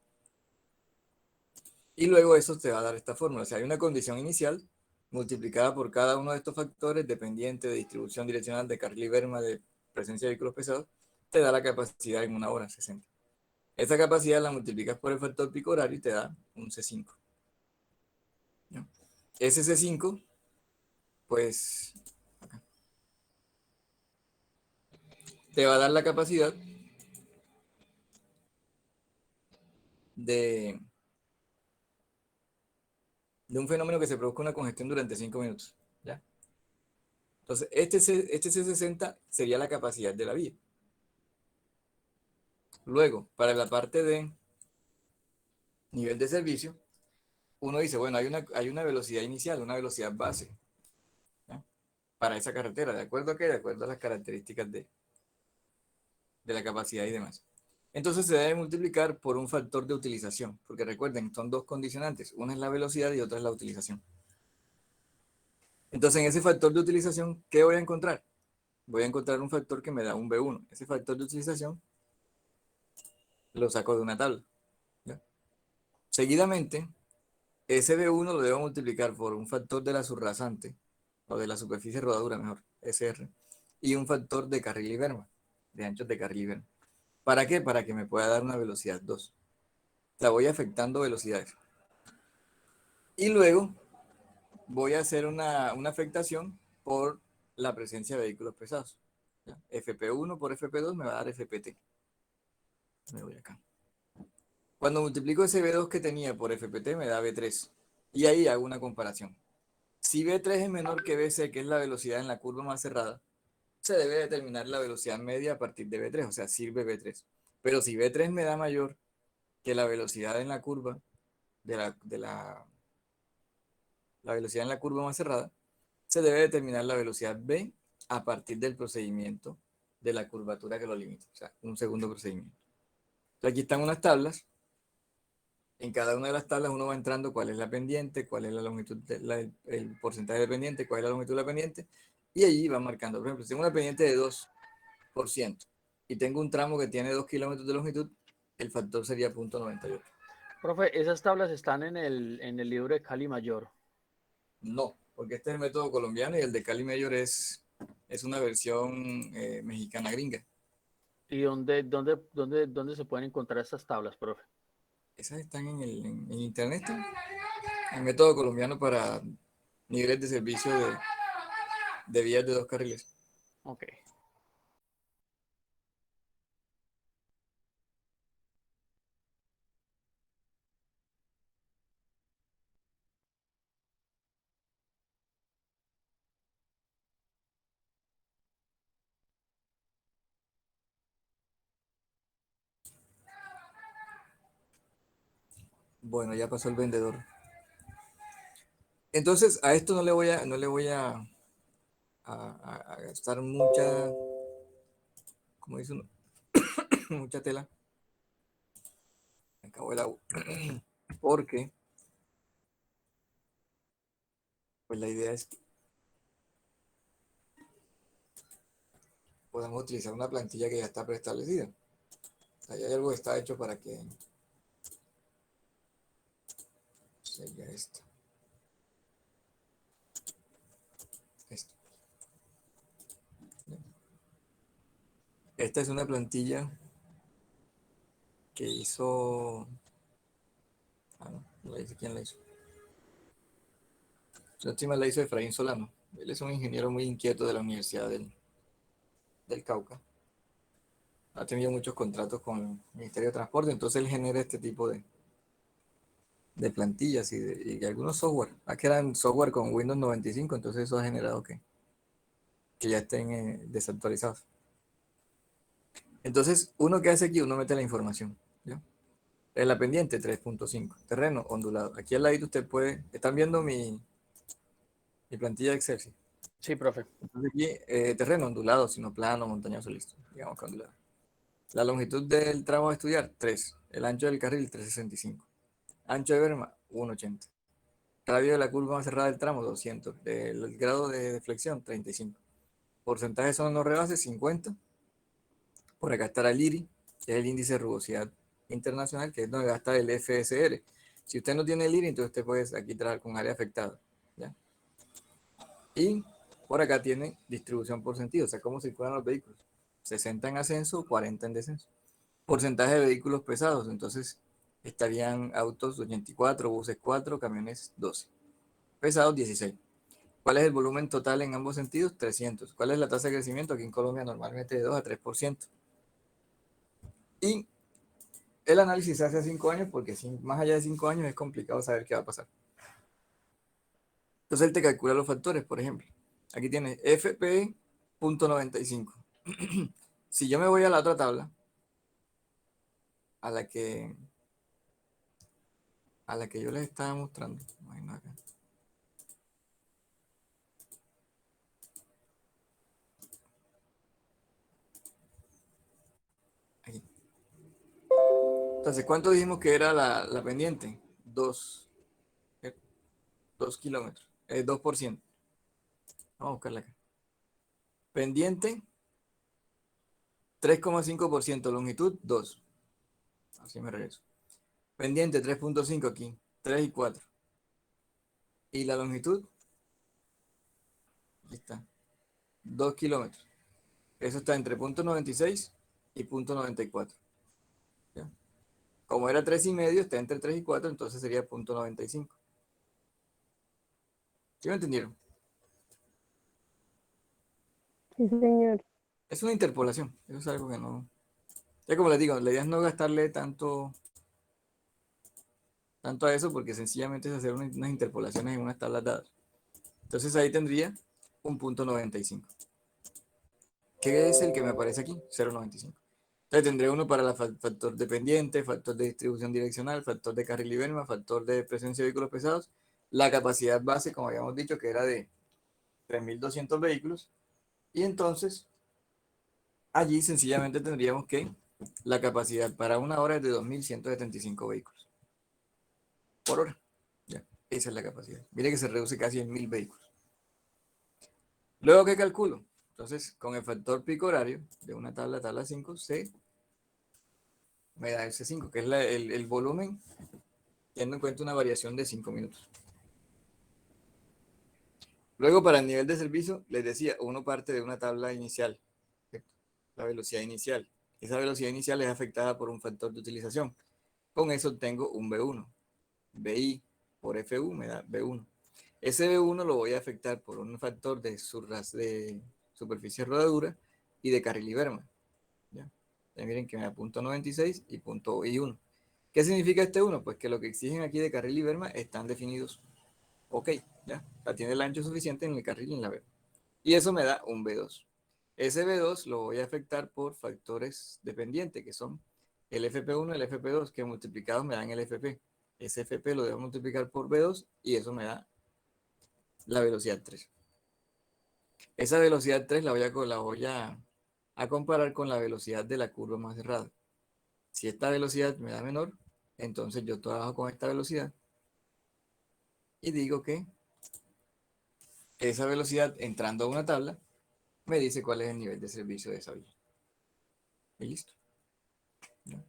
Y luego eso te va a dar esta fórmula. O sea, hay una condición inicial multiplicada por cada uno de estos factores, dependiente de distribución direccional de carril y berma, de presencia de vehículos pesados, te da la capacidad en 1 hora, 60. Esa capacidad la multiplicas por el factor pico horario y te da un C5. ¿Ya? Ese C5, pues, acá, te va a dar la capacidad de un fenómeno que se produzca una congestión durante 5 minutos. ¿Ya? Entonces, este C60 sería la capacidad de la vía. Luego, para la parte de nivel de servicio, uno dice, bueno, hay una velocidad inicial, una velocidad base, ¿ya? Para esa carretera, ¿de acuerdo a qué? De acuerdo a las características de la capacidad y demás. Entonces se debe multiplicar por un factor de utilización, porque recuerden, son dos condicionantes, una es la velocidad y otra es la utilización. Entonces en ese factor de utilización, ¿qué voy a encontrar? Voy a encontrar un factor que me da un B1. Ese factor de utilización lo saco de una tabla, ¿ya? Seguidamente, ese B1 lo debo multiplicar por un factor de la subrasante, o de la superficie de rodadura, mejor, SR, y un factor de carril y berma, de anchos de carril y berma. ¿Para qué? Para que me pueda dar una velocidad 2. La voy afectando velocidades. Y luego voy a hacer una afectación por la presencia de vehículos pesados. ¿Ya? FP1 por FP2 me va a dar FPT. Me voy acá. Cuando multiplico ese B2 que tenía por FPT me da B3. Y ahí hago una comparación. Si B3 es menor que BC, que es la velocidad en la curva más cerrada, se debe determinar la velocidad media a partir de B3, o sea, sirve B3. Pero si B3 me da mayor que la velocidad en la curva, la velocidad en la curva más cerrada, se debe determinar la velocidad B a partir del procedimiento de la curvatura que lo limita, o sea, un segundo procedimiento. Entonces, aquí están unas tablas. En cada una de las tablas uno va entrando cuál es la pendiente, cuál es la longitud, el porcentaje de pendiente, cuál es la longitud de la pendiente, y allí va marcando. Por ejemplo, si tengo una pendiente de 2% y tengo un tramo que tiene 2 kilómetros de longitud, el factor sería 0.98. Profe, esas tablas están en el libro de Cali Mayor. No, porque este es el método colombiano y el de Cali Mayor es una versión mexicana gringa. ¿Y dónde se pueden encontrar estas tablas, profe? Esas están en internet, el método colombiano para niveles de servicio de vías de 2 carriles. Ok. Bueno, ya pasó el vendedor. Entonces, a esto no le voy a gastar mucha, como dice uno, mucha tela. Me acabó el agua. Porque, pues la idea es que podamos utilizar una plantilla que ya está preestablecida. O sea, ya hay algo que está hecho para que sería esto. Esto. Esta es una plantilla que hizo... Ah, no la hizo. ¿Quién la hizo? La última la hizo Efraín Solano. Él es un ingeniero muy inquieto de la Universidad del Cauca. Ha tenido muchos contratos con el Ministerio de Transporte, entonces él genera este tipo de plantillas y algunos software. Aquí eran software con Windows 95, entonces eso ha generado que ya estén desactualizados. Entonces, uno que hace aquí, uno mete la información. ¿Ya? En la pendiente 3.5, terreno ondulado. Aquí al ladito usted puede, están viendo mi plantilla de Excel. ¿Sí? Sí, profe. Entonces aquí, terreno ondulado, sino plano, montañoso, listo. Digamos que ondulado. La longitud del tramo a estudiar, 3. El ancho del carril, 365. Ancho de berma, 180. Radio de la curva más cerrada del tramo, 200. El grado de deflexión, 35. Porcentaje de zona no rebase, 50. Por acá estará el IRI, que es el índice de rugosidad internacional, que es donde gasta el FSR. Si usted no tiene el IRI, entonces usted puede aquí trabajar con área afectada. ¿Ya? Y por acá tiene distribución por sentido, o sea, cómo circulan los vehículos. 60 en ascenso, 40 en descenso. Porcentaje de vehículos pesados, entonces estarían autos 84, buses 4, camiones 12. Pesados 16. ¿Cuál es el volumen total en ambos sentidos? 300. ¿Cuál es la tasa de crecimiento? Aquí en Colombia normalmente de 2 a 3%. Y el análisis se hace a 5 años porque más allá de 5 años es complicado saber qué va a pasar. Entonces él te calcula los factores, por ejemplo. Aquí tienes FP.95. Si yo me voy a la otra tabla, a la que yo les estaba mostrando, imagino acá. Aquí. Entonces, ¿cuánto dijimos que era la pendiente? 2 kilómetros, 2%. Vamos a buscarla acá. Pendiente, 3,5%, longitud, 2. Así me regreso. Pendiente, 3.5 aquí, 3 y 4. Y la longitud, aquí está, 2 kilómetros. Eso está entre .96 y .94. ¿Ya? Como era 3,5, está entre 3 y 4, entonces sería .95. ¿Sí me entendieron? Sí, señor. Es una interpolación. Eso es algo que no... Ya como les digo, la idea es no gastarle tanto a eso porque sencillamente es hacer unas interpolaciones en unas tablas dadas. Entonces ahí tendría un .95. ¿Qué es el que me aparece aquí? 0,95. Entonces tendré uno para el factor de pendiente, factor de distribución direccional, factor de carril y berma, factor de presencia de vehículos pesados, la capacidad base, como habíamos dicho, que era de 3.200 vehículos. Y entonces allí sencillamente tendríamos que la capacidad para una hora es de 2.175 vehículos por hora. Ya, esa es la capacidad. Mire que se reduce casi en 1.000 vehículos. Luego, ¿qué calculo? Entonces, con el factor pico horario de una tabla 5, me da ese 5, que es el volumen, teniendo en cuenta una variación de 5 minutos. Luego, para el nivel de servicio, les decía, uno parte de una tabla inicial, la velocidad inicial. Esa velocidad inicial es afectada por un factor de utilización. Con eso tengo un B1. BI por FU me da B1. Ese B1 lo voy a afectar por un factor de superficie rodadura y de carril y berma. ¿Ya? Miren que me da punto 96 y punto I1. ¿Qué significa este 1? Pues que lo que exigen aquí de carril y berma están definidos. Ok, ya. Tiene el ancho suficiente en el carril y en la berma. Y eso me da un B2. Ese B2 lo voy a afectar por factores dependientes, que son el FP1 y el FP2, que multiplicados me dan el FP. Ese FP lo debo multiplicar por B2 y eso me da la velocidad 3. Esa velocidad 3 la voy a comparar con la velocidad de la curva más cerrada. Si esta velocidad me da menor, entonces yo trabajo con esta velocidad y digo que esa velocidad entrando a una tabla me dice cuál es el nivel de servicio de esa vía. Y listo. ¿No?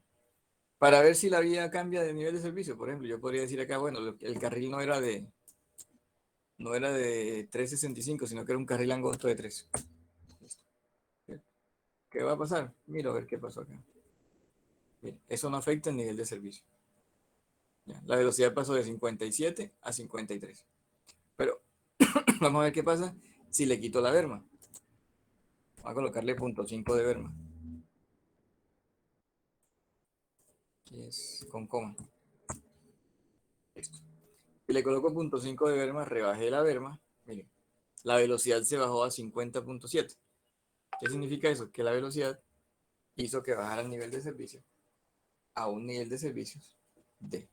Para ver si la vía cambia de nivel de servicio, por ejemplo, yo podría decir acá, bueno, el carril no era de 3,65, sino que era un carril angosto de 3. Listo. ¿Qué va a pasar? Mira a ver qué pasó acá. Bien, eso no afecta el nivel de servicio. Ya, la velocidad pasó de 57 a 53. Pero vamos a ver qué pasa si le quito la berma. Voy a colocarle 0.5 de berma. Aquí es con coma. Listo. Si le coloco 0.5 de berma, rebajé la berma. Miren, la velocidad se bajó a 50.7. ¿Qué significa eso? Que la velocidad hizo que bajara el nivel de servicio a un nivel de servicios D.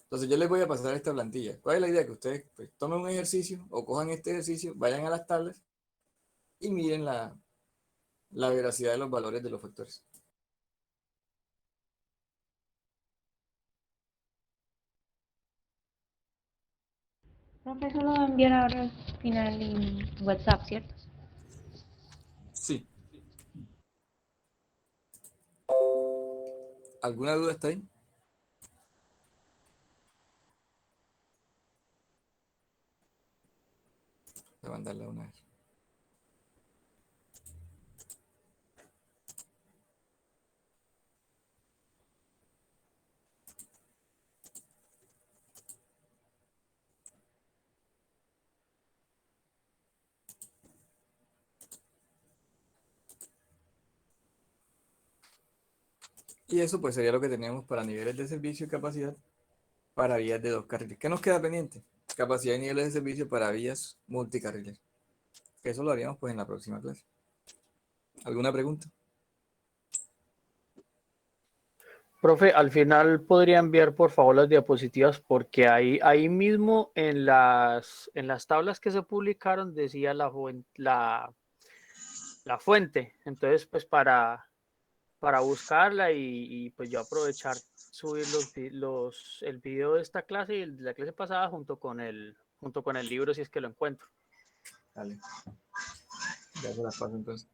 Entonces yo les voy a pasar esta plantilla. ¿Cuál es la idea? Que ustedes pues, tomen un ejercicio o cojan este ejercicio, vayan a las tablas y miren la veracidad de los valores de los factores. Profe, eso lo va a enviar ahora al final en WhatsApp, ¿cierto? Sí. ¿Alguna duda está ahí? Voy a mandarla una vez. Y eso pues sería lo que teníamos para niveles de servicio y capacidad para vías de dos carriles. ¿Qué nos queda pendiente? Capacidad y niveles de servicio para vías multicarriles. Eso lo haríamos pues en la próxima clase. ¿Alguna pregunta? Profe, al final podría enviar por favor las diapositivas porque ahí mismo en las tablas que se publicaron decía la fuente. Entonces, pues para buscarla y pues yo aprovechar subir el video de esta clase y el de la clase pasada junto con el libro si es que lo encuentro. Dale. Ya se las paso entonces.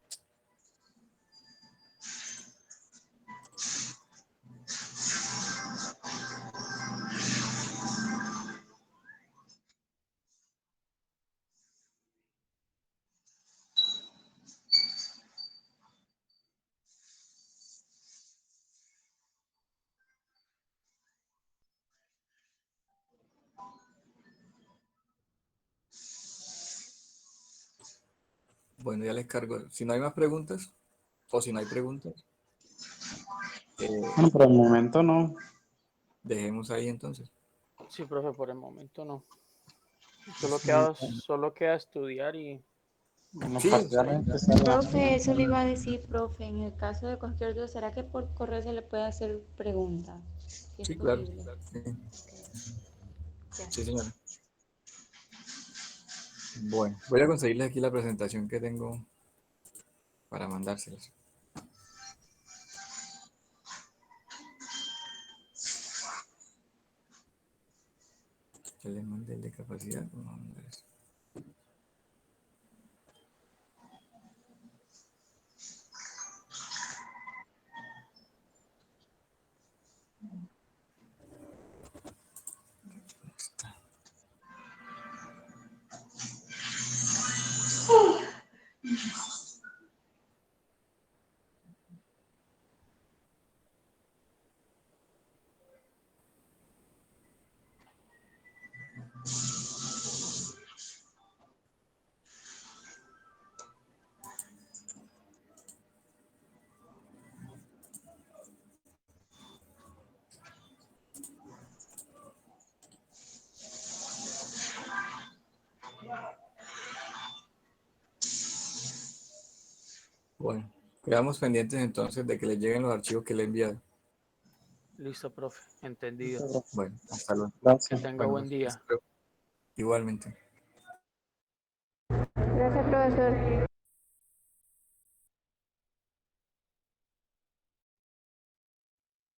Bueno, ya les cargo. Si no hay más preguntas, o si no hay preguntas, Bueno, por el momento no. dejemos ahí entonces. Sí, profe, por el momento no. Solo Sí, queda estudiar y los Sí, parciales empezaron. Profe, eso le iba a decir, profe, en el caso de cualquier duda, ¿será que por correo se le puede hacer pregunta? Si es sí, claro. posible. Sí, Ya. sí, señora. Bueno, voy a conseguirles aquí la presentación que tengo para mandárselas. Que les mandé el de capacidad. Vamos a mandar eso. Bueno, quedamos pendientes entonces de que le lleguen los archivos que le he enviado. Listo, profe. Entendido. Listo, profe. Bueno, hasta luego. Que Gracias. tenga Bueno, buen día. hasta luego. Igualmente. Gracias, profesor.